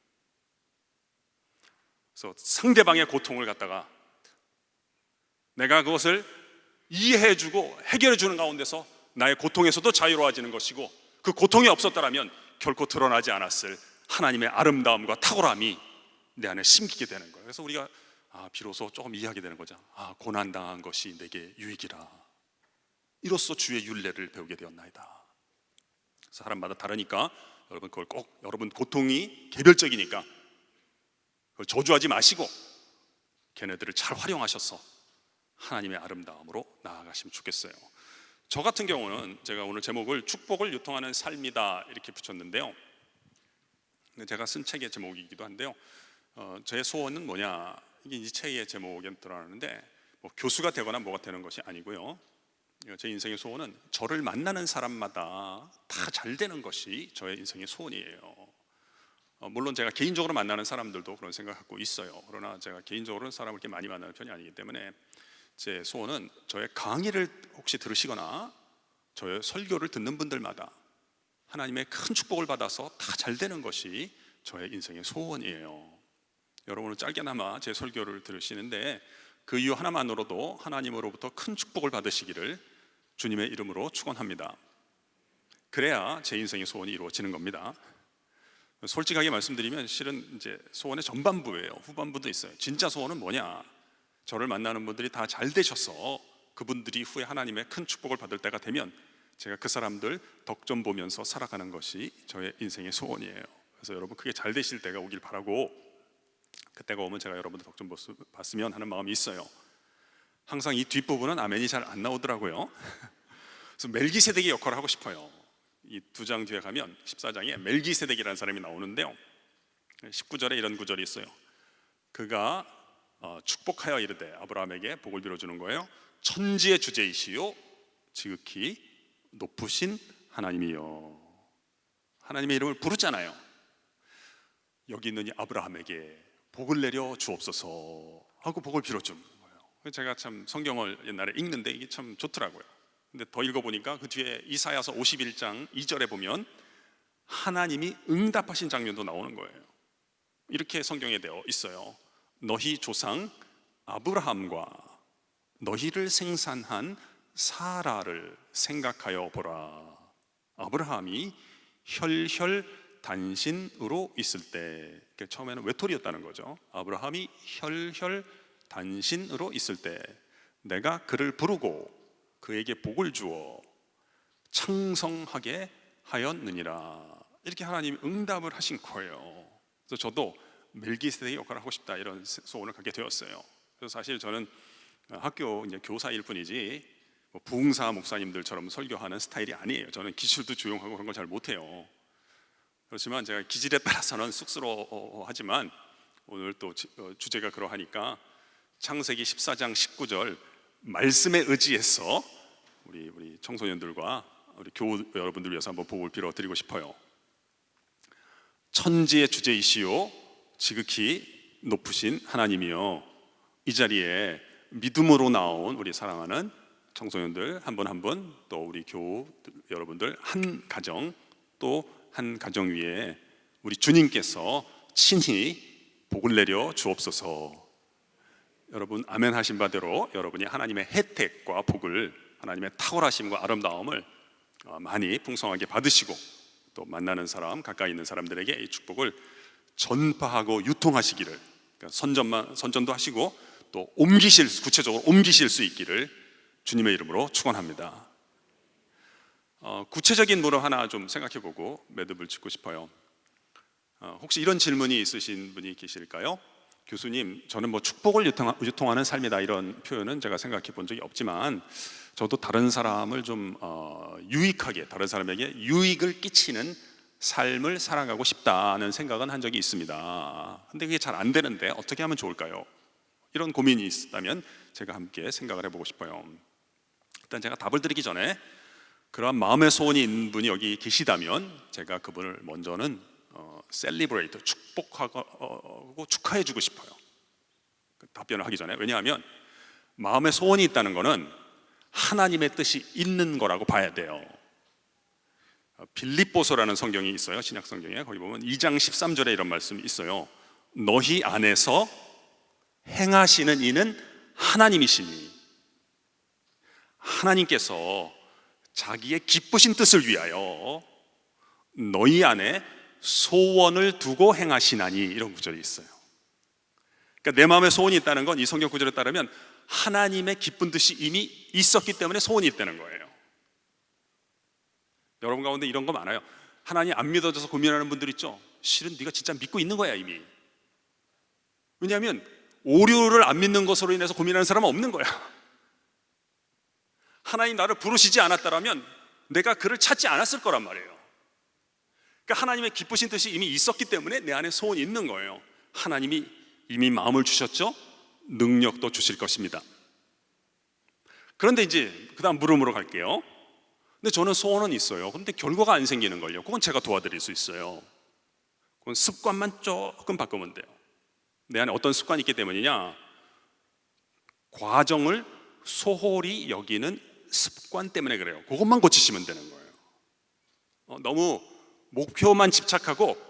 그래서 상대방의 고통을 갖다가 내가 그것을 이해해주고 해결해주는 가운데서 나의 고통에서도 자유로워지는 것이고, 그 고통이 없었더라면 결코 드러나지 않았을 하나님의 아름다움과 탁월함이 내 안에 심기게 되는 거예요. 그래서 우리가 비로소 조금 이해하게 되는 거죠. 고난당한 것이 내게 유익이라, 이로써 주의 율례를 배우게 되었나이다. 사람마다 다르니까 여러분 그걸 꼭, 여러분 고통이 개별적이니까 그걸 저주하지 마시고 걔네들을 잘 활용하셔서 하나님의 아름다움으로 나아가시면 좋겠어요. 저 같은 경우는 제가 오늘 제목을 축복을 유통하는 삶이다 이렇게 붙였는데요, 제가 쓴 책의 제목이기도 한데요, 제 소원은 뭐냐, 이게 이 책의 제목에 들어가는데 뭐 교수가 되거나 뭐가 되는 것이 아니고요, 제 인생의 소원은 저를 만나는 사람마다 다 잘 되는 것이 저의 인생의 소원이에요. 물론 제가 개인적으로 만나는 사람들도 그런 생각을 갖고 있어요. 그러나 제가 개인적으로는 사람을 이렇게 많이 만나는 편이 아니기 때문에 제 소원은 저의 강의를 혹시 들으시거나 저의 설교를 듣는 분들마다 하나님의 큰 축복을 받아서 다 잘 되는 것이 저의 인생의 소원이에요. 여러분은 짧게나마 제 설교를 들으시는데 그 이유 하나만으로도 하나님으로부터 큰 축복을 받으시기를 주님의 이름으로 축원합니다. 그래야 제 인생의 소원이 이루어지는 겁니다. 솔직하게 말씀드리면 실은 이제 소원의 전반부예요. 후반부도 있어요. 진짜 소원은 뭐냐? 저를 만나는 분들이 다 잘 되셔서 그분들이 후에 하나님의 큰 축복을 받을 때가 되면 제가 그 사람들 덕 좀 보면서 살아가는 것이 저의 인생의 소원이에요. 그래서 여러분 크게 잘 되실 때가 오길 바라고, 그때가 오면 제가 여러분들 덕 좀 봤으면 하는 마음이 있어요. 항상 이 뒷부분은 아멘이 잘 안 나오더라고요. 그래서 멜기세덱의 역할을 하고 싶어요. 이 2장 뒤에 가면 14장에 멜기세덱이라는 사람이 나오는데요, 19절에 이런 구절이 있어요. 그가 축복하여 이르되, 아브라함에게 복을 빌어주는 거예요. 천지의 주제이시요 지극히 높으신 하나님이요. 하나님의 이름을 부르잖아요. 여기 있는 이 아브라함에게 복을 내려 주옵소서 하고 복을 빌어준 거예요. 제가 참 성경을 옛날에 읽는데 이게 참 좋더라고요. 근데 더 읽어보니까 그 뒤에 이사야서 51장 2절에 보면 하나님이 응답하신 장면도 나오는 거예요. 이렇게 성경에 되어 있어요. 너희 조상 아브라함과 너희를 생산한 사라를 생각하여 보라. 아브라함이 혈혈단신으로 있을 때, 처음에는 외톨이였다는 거죠. 아브라함이 혈혈단신으로 있을 때 내가 그를 부르고 그에게 복을 주어 창성하게 하였느니라. 이렇게 하나님이 응답을 하신 거예요. 그래서 저도 멜기세덱의 역할을 하고 싶다 이런 소원을 갖게 되었어요. 그래서 사실 저는 학교 이제 교사일 뿐이지 뭐 부흥사 목사님들처럼 설교하는 스타일이 아니에요. 저는 기술도 조용하고 그런 걸 잘 못해요. 그렇지만 제가 기질에 따라서는 쑥스러워하지만 오늘 또 주제가 그러하니까 창세기 14장 19절 말씀에 의지해서 우리 청소년들과 우리 교우 여러분들 위해서 한번 복을 빌어드리고 싶어요. 천지의 주제이시오 지극히 높으신 하나님이여, 이 자리에 믿음으로 나온 우리 사랑하는 청소년들 한 분 한 분, 또 우리 교우 여러분들 한 가정, 또 한 가정 위에 우리 주님께서 친히 복을 내려 주옵소서. 여러분 아멘 하신 바대로 여러분이 하나님의 혜택과 복을, 하나님의 탁월하심과 아름다움을 많이 풍성하게 받으시고, 또 만나는 사람, 가까이 있는 사람들에게 이 축복을 전파하고 유통하시기를, 그러니까 선전도 하시고 또 구체적으로 옮기실 수 있기를 주님의 이름으로 축원합니다. 구체적인 물어 하나 좀 생각해보고 매듭을 짓고 싶어요. 혹시 이런 질문이 있으신 분이 계실까요? 교수님, 저는 뭐 축복을 유통하는 삶이다 이런 표현은 제가 생각해 본 적이 없지만 저도 다른 사람을 좀 유익하게, 다른 사람에게 유익을 끼치는 삶을 살아가고 싶다는 생각은 한 적이 있습니다. 근데 그게 잘 안 되는데 어떻게 하면 좋을까요? 이런 고민이 있다면 제가 함께 생각을 해보고 싶어요. 일단 제가 답을 드리기 전에 그러한 마음의 소원이 있는 분이 여기 계시다면 제가 그분을 먼저는 셀리브레이트, 축복하고 축하해주고 싶어요. 답변을 하기 전에. 왜냐하면 마음의 소원이 있다는 것은 하나님의 뜻이 있는 거라고 봐야 돼요. 빌립보서라는 성경이 있어요. 신약 성경에 거기 보면 2장 13절에 이런 말씀이 있어요. 너희 안에서 행하시는 이는 하나님이시니, 하나님께서 자기의 기쁘신 뜻을 위하여 너희 안에 소원을 두고 행하시나니, 이런 구절이 있어요. 그러니까 내 마음에 소원이 있다는 건 이 성경 구절에 따르면 하나님의 기쁜 뜻이 이미 있었기 때문에 소원이 있다는 거예요. 여러분 가운데 이런 거 많아요. 하나님 안 믿어져서 고민하는 분들 있죠. 실은 네가 진짜 믿고 있는 거야 이미. 왜냐하면 오류를 안 믿는 것으로 인해서 고민하는 사람은 없는 거야. 하나님 나를 부르시지 않았다면 내가 그를 찾지 않았을 거란 말이에요. 그러니까 하나님의 기쁘신 뜻이 이미 있었기 때문에 내 안에 소원이 있는 거예요. 하나님이 이미 마음을 주셨죠? 능력도 주실 것입니다. 그런데 이제 그 다음 물음으로 갈게요. 근데 저는 소원은 있어요. 근데 결과가 안 생기는 걸요. 그건 제가 도와드릴 수 있어요. 그건 습관만 조금 바꾸면 돼요. 내 안에 어떤 습관이 있기 때문이냐? 과정을 소홀히 여기는 습관 때문에 그래요. 그것만 고치시면 되는 거예요. 너무 목표만 집착하고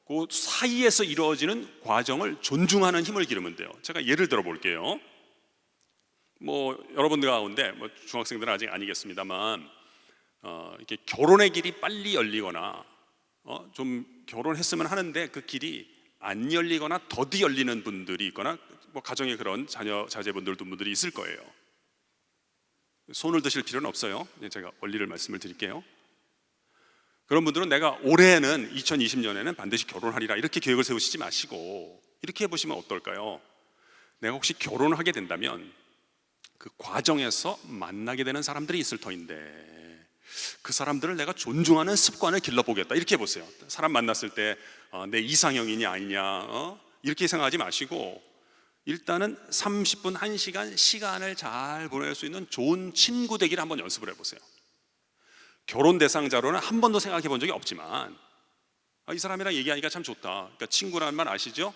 그 사이에서 이루어지는 과정을 존중하는 힘을 기르면 돼요. 제가 예를 들어 볼게요. 뭐 여러분들 가운데 뭐 중학생들은 아직 아니겠습니다만 이렇게 결혼의 길이 빨리 열리거나 좀 결혼했으면 하는데 그 길이 안 열리거나 더디 열리는 분들이 있거나 뭐 가정에 그런 자제분들도 분들이 있을 거예요. 손을 드실 필요는 없어요. 제가 원리를 말씀을 드릴게요. 그런 분들은 내가 올해는 2020년에는 반드시 결혼하리라 이렇게 계획을 세우시지 마시고 이렇게 해보시면 어떨까요? 내가 혹시 결혼을 하게 된다면 그 과정에서 만나게 되는 사람들이 있을 터인데 그 사람들을 내가 존중하는 습관을 길러보겠다 이렇게 해보세요. 사람 만났을 때 내 이상형이냐 아니냐 이렇게 생각하지 마시고 일단은 30분, 1시간 시간을 잘 보낼 수 있는 좋은 친구 되기를 한번 연습을 해보세요. 결혼 대상자로는 한 번도 생각해 본 적이 없지만 이 사람이랑 얘기하니까 참 좋다. 그러니까 친구라는 말 아시죠?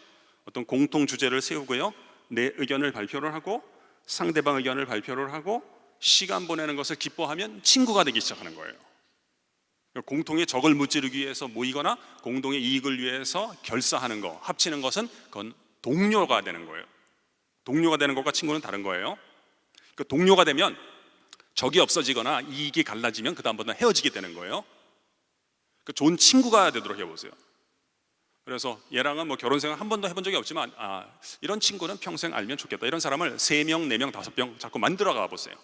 어떤 공통 주제를 세우고요, 내 의견을 발표를 하고 상대방 의견을 발표를 하고 시간 보내는 것을 기뻐하면 친구가 되기 시작하는 거예요. 공통의 적을 무찌르기 위해서 모이거나 공동의 이익을 위해서 결사하는 거, 합치는 것은 그건 동료가 되는 거예요. 동료가 되는 것과 친구는 다른 거예요. 그러니까 동료가 되면 적이 없어지거나 이익이 갈라지면 그 다음부터는 헤어지게 되는 거예요. 그러니까 좋은 친구가 되도록 해보세요. 그래서 얘랑은 뭐 결혼 생활 한 번도 해본 적이 없지만 이런 친구는 평생 알면 좋겠다. 이런 사람을 3명, 4명, 5명 자꾸 만들어가 보세요.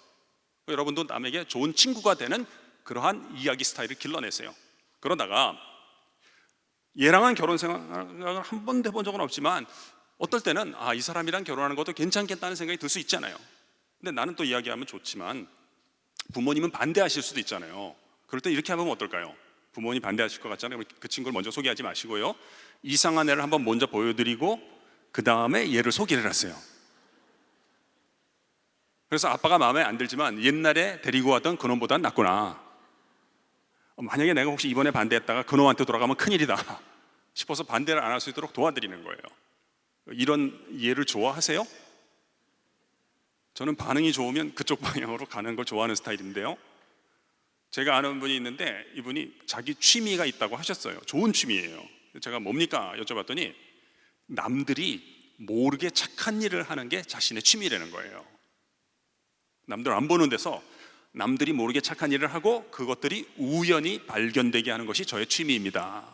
여러분도 남에게 좋은 친구가 되는 그러한 이야기 스타일을 길러내세요. 그러다가 얘랑은 결혼 생활을 한 번도 해본 적은 없지만 어떨 때는 이 사람이랑 결혼하는 것도 괜찮겠다는 생각이 들 수 있잖아요. 근데 나는 또 이야기하면 좋지만 부모님은 반대하실 수도 있잖아요. 그럴 때 이렇게 하면 어떨까요? 부모님 반대하실 것 같잖아요. 그 친구를 먼저 소개하지 마시고요, 이상한 애를 한번 먼저 보여드리고 그 다음에 얘를 소개를 하세요. 그래서 아빠가 마음에 안 들지만 옛날에 데리고 왔던 그놈보단 낫구나, 만약에 내가 혹시 이번에 반대했다가 그놈한테 돌아가면 큰일이다 싶어서 반대를 안 할 수 있도록 도와드리는 거예요. 이런 예를 좋아하세요? 저는 반응이 좋으면 그쪽 방향으로 가는 걸 좋아하는 스타일인데요, 제가 아는 분이 있는데 이분이 자기 취미가 있다고 하셨어요. 좋은 취미예요. 제가 뭡니까 여쭤봤더니 남들이 모르게 착한 일을 하는 게 자신의 취미라는 거예요. 남들 안 보는 데서 남들이 모르게 착한 일을 하고 그것들이 우연히 발견되게 하는 것이 저의 취미입니다.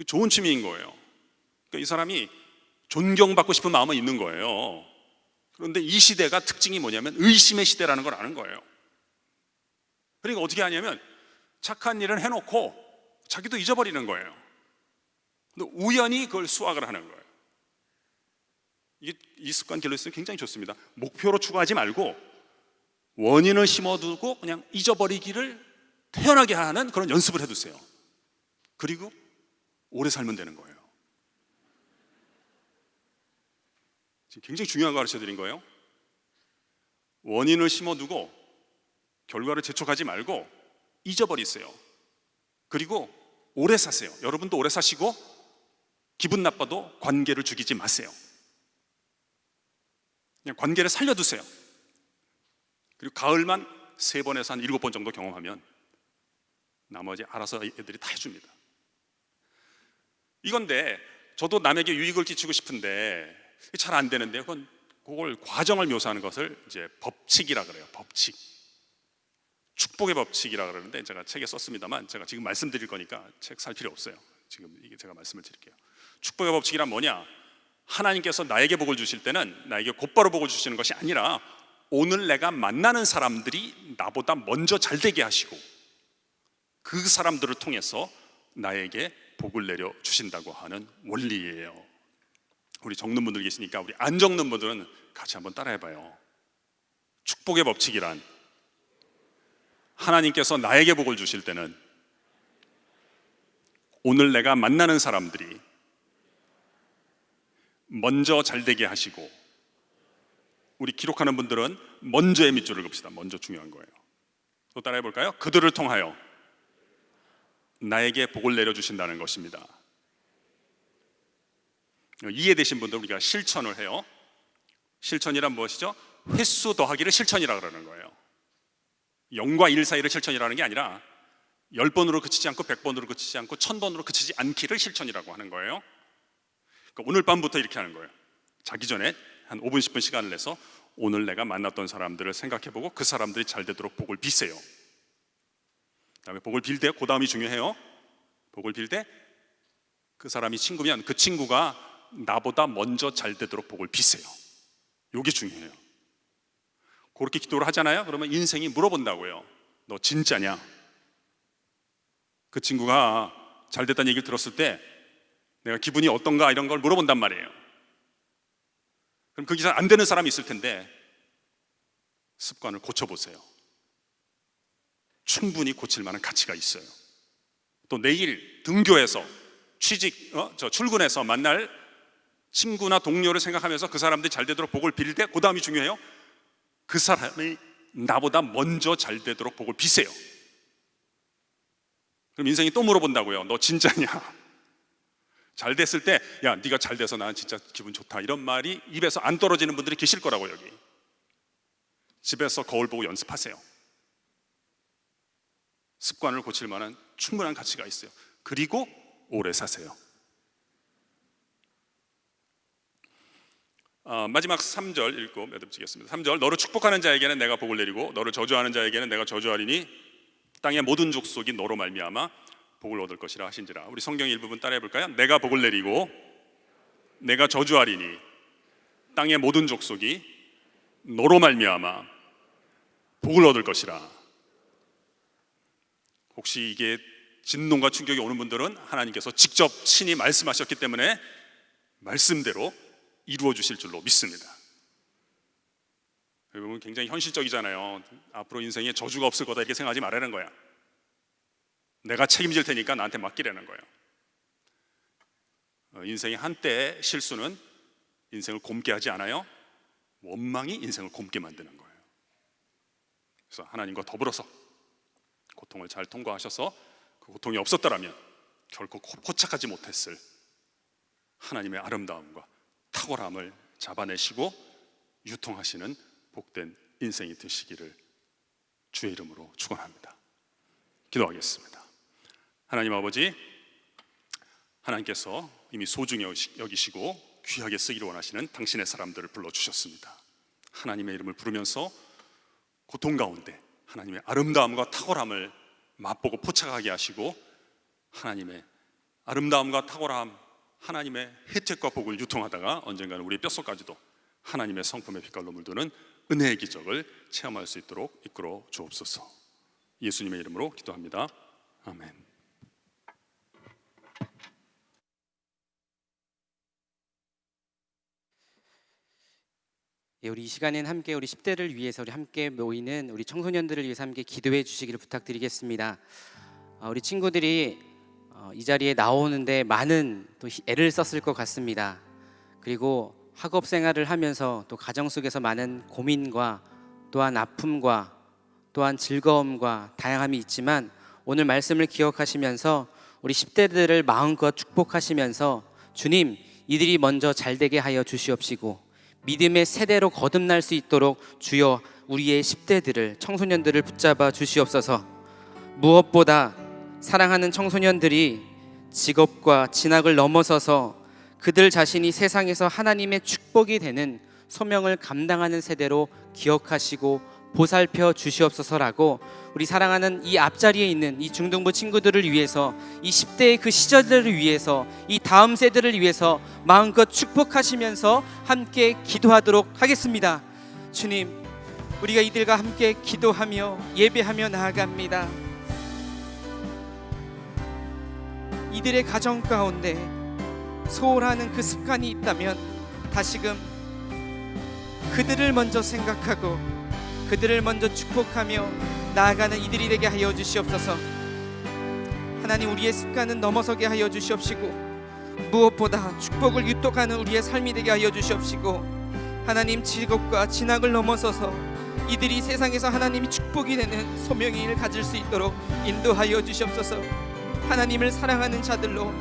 좋은 취미인 거예요. 그러니까 이 사람이 존경받고 싶은 마음은 있는 거예요. 그런데 이 시대가 특징이 뭐냐면 의심의 시대라는 걸 아는 거예요. 그러니까 어떻게 하냐면 착한 일을 해놓고 자기도 잊어버리는 거예요. 근데 우연히 그걸 수확을 하는 거예요. 이 습관 길러있으면 굉장히 좋습니다. 목표로 추구하지 말고 원인을 심어두고 그냥 잊어버리기를 태연하게 하는 그런 연습을 해두세요. 그리고 오래 살면 되는 거예요. 지금 굉장히 중요한 거 가르쳐드린 거예요. 원인을 심어두고 결과를 재촉하지 말고 잊어버리세요. 그리고 오래 사세요. 여러분도 오래 사시고 기분 나빠도 관계를 죽이지 마세요. 그냥 관계를 살려두세요. 그리고 가을만 3번에서 한 7번 정도 경험하면 나머지 알아서 애들이 다 해줍니다. 이건데 저도 남에게 유익을 끼치고 싶은데 잘 안 되는데요. 그걸 과정을 묘사하는 것을 이제 법칙이라 그래요. 법칙. 축복의 법칙이라 그러는데 제가 책에 썼습니다만 제가 지금 말씀드릴 거니까 책 살 필요 없어요. 지금 이게 제가 말씀을 드릴게요. 축복의 법칙이란 뭐냐? 하나님께서 나에게 복을 주실 때는 나에게 곧바로 복을 주시는 것이 아니라 오늘 내가 만나는 사람들이 나보다 먼저 잘 되게 하시고 그 사람들을 통해서 나에게 복을 내려 주신다고 하는 원리예요. 우리 적는 분들 계시니까 우리 안 적는 분들은 같이 한번 따라해봐요. 축복의 법칙이란 하나님께서 나에게 복을 주실 때는 오늘 내가 만나는 사람들이 먼저 잘 되게 하시고, 우리 기록하는 분들은 먼저의 밑줄을 긋읍시다. 먼저 중요한 거예요. 또 따라해 볼까요? 그들을 통하여 나에게 복을 내려주신다는 것입니다. 이해되신 분들 우리가 실천을 해요. 실천이란 무엇이죠? 횟수 더하기를 실천이라고 그러는 거예요. 0과 1 사이를 실천이라는 게 아니라 10번으로 그치지 않고 100번으로 그치지 않고 1000번으로 그치지 않기를 실천이라고 하는 거예요. 그러니까 오늘 밤부터 이렇게 하는 거예요. 자기 전에 한 5분 10분 시간을 내서 오늘 내가 만났던 사람들을 생각해보고 그 사람들이 잘 되도록 복을 비세요. 그다음에 복을 빌 때 그 다음이 중요해요. 복을 빌 때 그 사람이 친구면 그 친구가 나보다 먼저 잘 되도록 복을 비세요. 이게 중요해요. 그렇게 기도를 하잖아요. 그러면 인생이 물어본다고요. 너 진짜냐? 그 친구가 잘 됐다는 얘기를 들었을 때 내가 기분이 어떤가 이런 걸 물어본단 말이에요. 그럼 거기서 안 되는 사람이 있을 텐데 습관을 고쳐보세요. 충분히 고칠 만한 가치가 있어요. 또 내일 등교해서 출근해서 만날 친구나 동료를 생각하면서 그 사람들이 잘 되도록 복을 빌 때 그 다음이 중요해요. 그 사람이 나보다 먼저 잘 되도록 복을 비세요. 그럼 인생이 또 물어본다고요. 너 진짜냐? 잘 됐을 때 야, 네가 잘 돼서 나는 진짜 기분 좋다, 이런 말이 입에서 안 떨어지는 분들이 계실 거라고. 여기 집에서 거울 보고 연습하세요. 습관을 고칠 만한 충분한 가치가 있어요. 그리고 오래 사세요. 마지막 3절 읽고 맺어지겠습니다. 3절, 너를 축복하는 자에게는 내가 복을 내리고 너를 저주하는 자에게는 내가 저주하리니 땅의 모든 족속이 너로 말미암아 복을 얻을 것이라 하신지라. 우리 성경 일부분 따라해 볼까요? 내가 복을 내리고 내가 저주하리니 땅의 모든 족속이 너로 말미암아 복을 얻을 것이라. 혹시 이게 진동과 충격이 오는 분들은 하나님께서 직접 친히 말씀하셨기 때문에 말씀대로 이루어 주실 줄로 믿습니다. 여러분 굉장히 현실적이잖아요. 앞으로 인생에 저주가 없을 거다 이렇게 생각하지 말라는 거야. 내가 책임질 테니까 나한테 맡기라는 거예요. 인생의 한때의 실수는 인생을 곪게 하지 않아요. 원망이 인생을 곪게 만드는 거예요. 그래서 하나님과 더불어서 고통을 잘 통과하셔서 그 고통이 없었더라면 결코 포착하지 못했을 하나님의 아름다움과 탁월함을 잡아내시고 유통하시는 복된 인생이 되시기를 주의 이름으로 축원합니다. 기도하겠습니다. 하나님 아버지, 하나님께서 이미 소중히 여기시고 귀하게 쓰기를 원하시는 당신의 사람들을 불러주셨습니다. 하나님의 이름을 부르면서 고통 가운데 하나님의 아름다움과 탁월함을 맛보고 포착하게 하시고 하나님의 아름다움과 탁월함, 하나님의 혜택과 복을 유통하다가 언젠가는 우리의 뼛속까지도 하나님의 성품의 빛깔로 물드는 은혜의 기적을 체험할 수 있도록 이끌어 주옵소서. 예수님의 이름으로 기도합니다. 아멘. 예, 우리 이 시간엔 함께 우리 10대를 위해서 우리 함께 모이는 우리 청소년들을 위해서 함께 기도해 주시기를 부탁드리겠습니다. 우리 친구들이 이 자리에 나오는데 많은 또 애를 썼을 것 같습니다. 그리고 학업 생활을 하면서 또 가정 속에서 많은 고민과 또한 아픔과 또한 즐거움과 다양함이 있지만 오늘 말씀을 기억하시면서 우리 10대들을 마음껏 축복하시면서 주님, 이들이 먼저 잘되게 하여 주시옵시고 믿음의 세대로 거듭날 수 있도록 주여 우리의 10대들을, 청소년들을 붙잡아 주시옵소서. 무엇보다 사랑하는 청소년들이 직업과 진학을 넘어서서 그들 자신이 세상에서 하나님의 축복이 되는 소명을 감당하는 세대로 기억하시고 보살펴 주시옵소서라고 우리 사랑하는 이 앞자리에 있는 이 중등부 친구들을 위해서, 이 10대의 그 시절들을 위해서, 이 다음 세대를 위해서 마음껏 축복하시면서 함께 기도하도록 하겠습니다. 주님, 우리가 이들과 함께 기도하며 예배하며 나아갑니다. 이들의 가정 가운데 소홀하는 그 습관이 있다면 다시금 그들을 먼저 생각하고 그들을 먼저 축복하며 나아가는 이들이 되게 하여 주시옵소서. 하나님, 우리의 습관은 넘어서게 하여 주시옵시고 무엇보다 축복을 유통하는 우리의 삶이 되게 하여 주시옵시고 하나님, 직업과 진학을 넘어서서 이들이 세상에서 하나님이 축복이 되는 소명을 가질 수 있도록 인도하여 주시옵소서. 하나님을 사랑하는 자들로,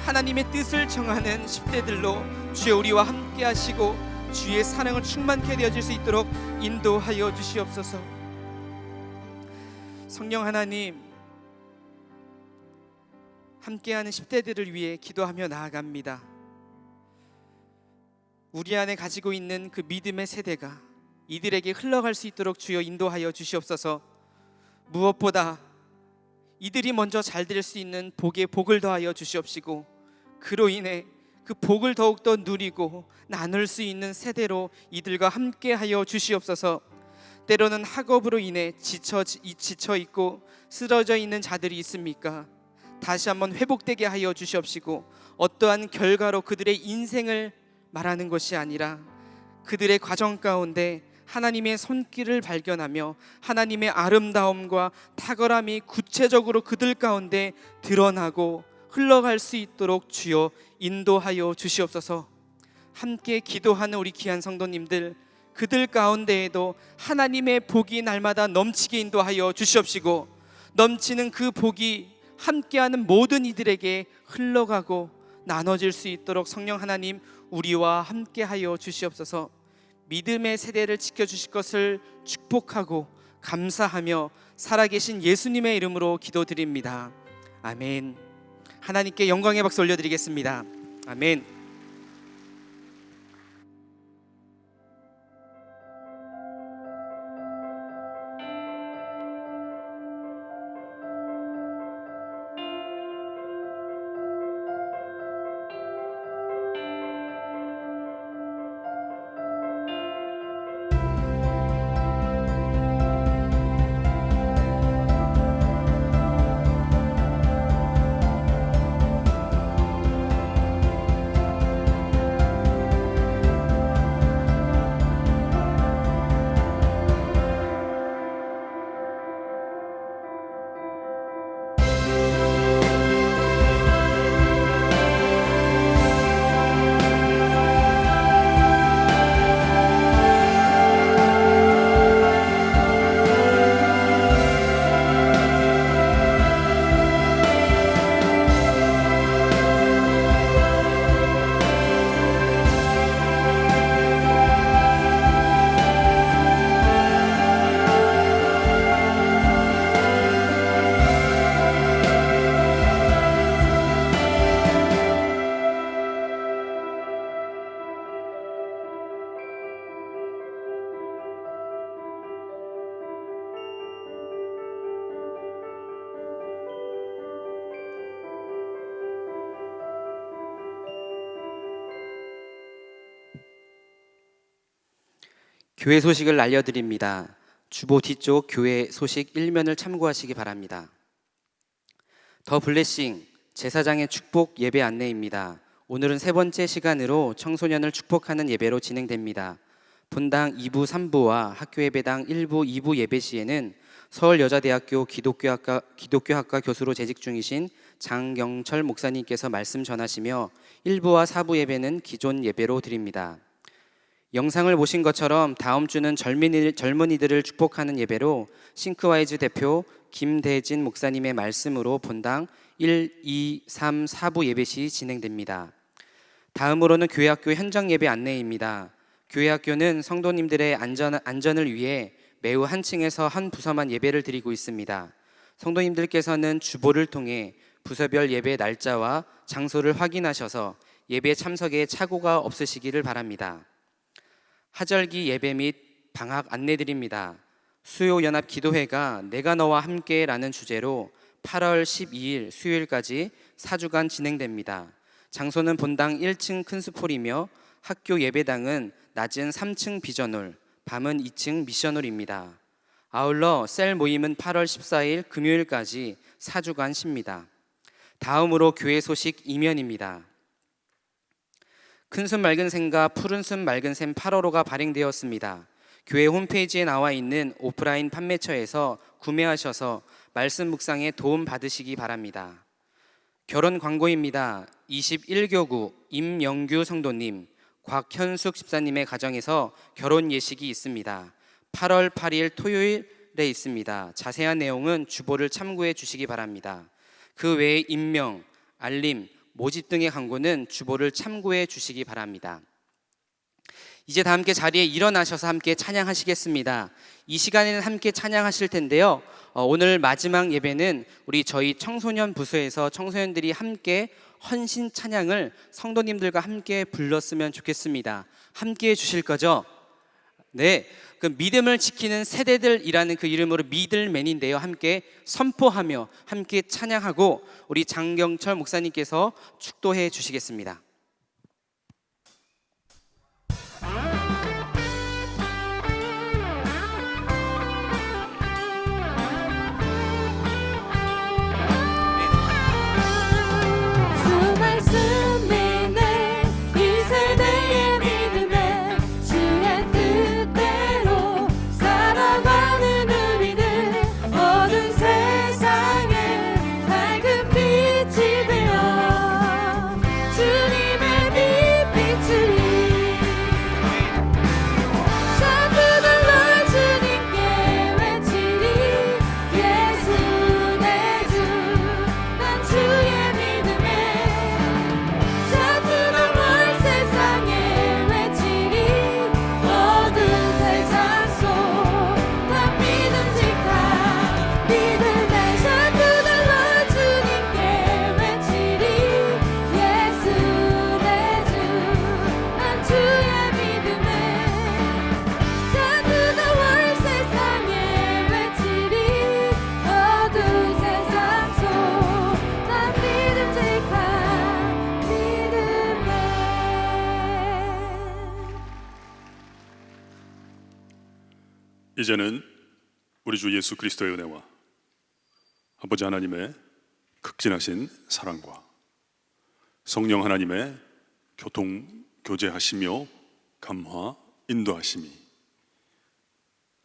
하나님의 뜻을 정하는 10대들로 주여 우리와 함께 하시고 주의 사랑을 충만케 되어질 수 있도록 인도하여 주시옵소서. 성령 하나님, 함께하는 10대들을 위해 기도하며 나아갑니다. 우리 안에 가지고 있는 그 믿음의 세대가 이들에게 흘러갈 수 있도록 주여 인도하여 주시옵소서. 무엇보다 이들이 먼저 잘 될 수 있는 복에 복을 더하여 주시옵시고 그로 인해 그 복을 더욱더 누리고 나눌 수 있는 세대로 이들과 함께하여 주시옵소서. 때로는 학업으로 인해 지쳐 있고 쓰러져 있는 자들이 있습니까? 다시 한번 회복되게 하여 주시옵시고 어떠한 결과로 그들의 인생을 말하는 것이 아니라 그들의 과정 가운데 하나님의 손길을 발견하며 하나님의 아름다움과 탁월함이 구체적으로 그들 가운데 드러나고 흘러갈 수 있도록 주여 인도하여 주시옵소서. 함께 기도하는 우리 귀한 성도님들, 그들 가운데에도 하나님의 복이 날마다 넘치게 인도하여 주시옵시고 넘치는 그 복이 함께하는 모든 이들에게 흘러가고 나눠질 수 있도록 성령 하나님 우리와 함께하여 주시옵소서. 믿음의 세대를 지켜주실 것을 축복하고 감사하며 살아계신 예수님의 이름으로 기도드립니다. 아멘. 하나님께 영광의 박수 올려드리겠습니다. 아멘. 교회 소식을 알려드립니다. 주보 뒤쪽 교회 소식 1면을 참고하시기 바랍니다. 더 블레싱 제사장의 축복 예배 안내입니다. 오늘은 세 번째 시간으로 청소년을 축복하는 예배로 진행됩니다. 본당 2부, 3부와 학교 예배당 1부, 2부 예배 시에는 서울여자대학교 기독교학과 교수로 재직 중이신 장경철 목사님께서 말씀 전하시며 1부와 4부 예배는 기존 예배로 드립니다. 영상을 보신 것처럼 다음 주는 젊은이들을 축복하는 예배로 싱크와이즈 대표 김대진 목사님의 말씀으로 본당 1, 2, 3, 4부 예배 시 진행됩니다. 다음으로는 교회학교 현장 예배 안내입니다. 교회학교는 성도님들의 안전을 위해 매우 한층에서 한 부서만 예배를 드리고 있습니다. 성도님들께서는 주보를 통해 부서별 예배 날짜와 장소를 확인하셔서 예배 참석에 착오가 없으시기를 바랍니다. 하절기 예배 및 방학 안내드립니다. 수요연합 기도회가 내가 너와 함께라는 주제로 8월 12일 수요일까지 4주간 진행됩니다. 장소는 본당 1층 큰스폴이며 학교 예배당은 낮은 3층 비전홀, 밤은 2층 미션홀입니다. 아울러 셀 모임은 8월 14일 금요일까지 4주간 쉽니다. 다음으로 교회 소식 2면입니다. 큰순 맑은 샘과 푸른 순 맑은 샘 8월호가 발행되었습니다. 교회 홈페이지에 나와 있는 오프라인 판매처에서 구매하셔서 말씀 묵상에 도움 받으시기 바랍니다. 결혼 광고입니다. 21교구 임영규 성도님, 곽현숙 집사님의 가정에서 결혼 예식이 있습니다. 8월 8일 토요일에 있습니다. 자세한 내용은 주보를 참고해 주시기 바랍니다. 그 외에 임명, 알림, 모집 등의 광고는 주보를 참고해 주시기 바랍니다. 이제 다 함께 자리에 일어나셔서 함께 찬양하시겠습니다. 이 시간에는 함께 찬양하실 텐데요. 오늘 마지막 예배는 저희 청소년 부서에서 청소년들이 함께 헌신 찬양을 성도님들과 함께 불렀으면 좋겠습니다. 함께 해 주실 거죠? 네, 그 믿음을 지키는 세대들이라는 그 이름으로 미들맨인데요. 함께 선포하며 함께 찬양하고 우리 장경철 목사님께서 축도해 주시겠습니다. 주님 이제는 우리 주 예수 그리스도의 은혜와 아버지 하나님의 극진하신 사랑과 성령 하나님의 교제하시며 감화 인도하심이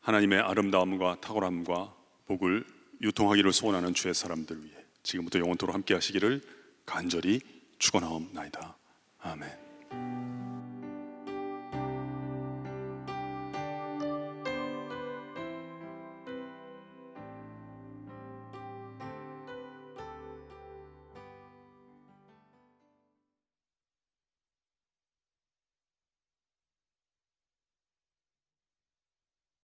하나님의 아름다움과 탁월함과 복을 유통하기를 소원하는 주의 사람들 위해 지금부터 영원토록 함께 하시기를 간절히 축원하옵나이다. 아멘.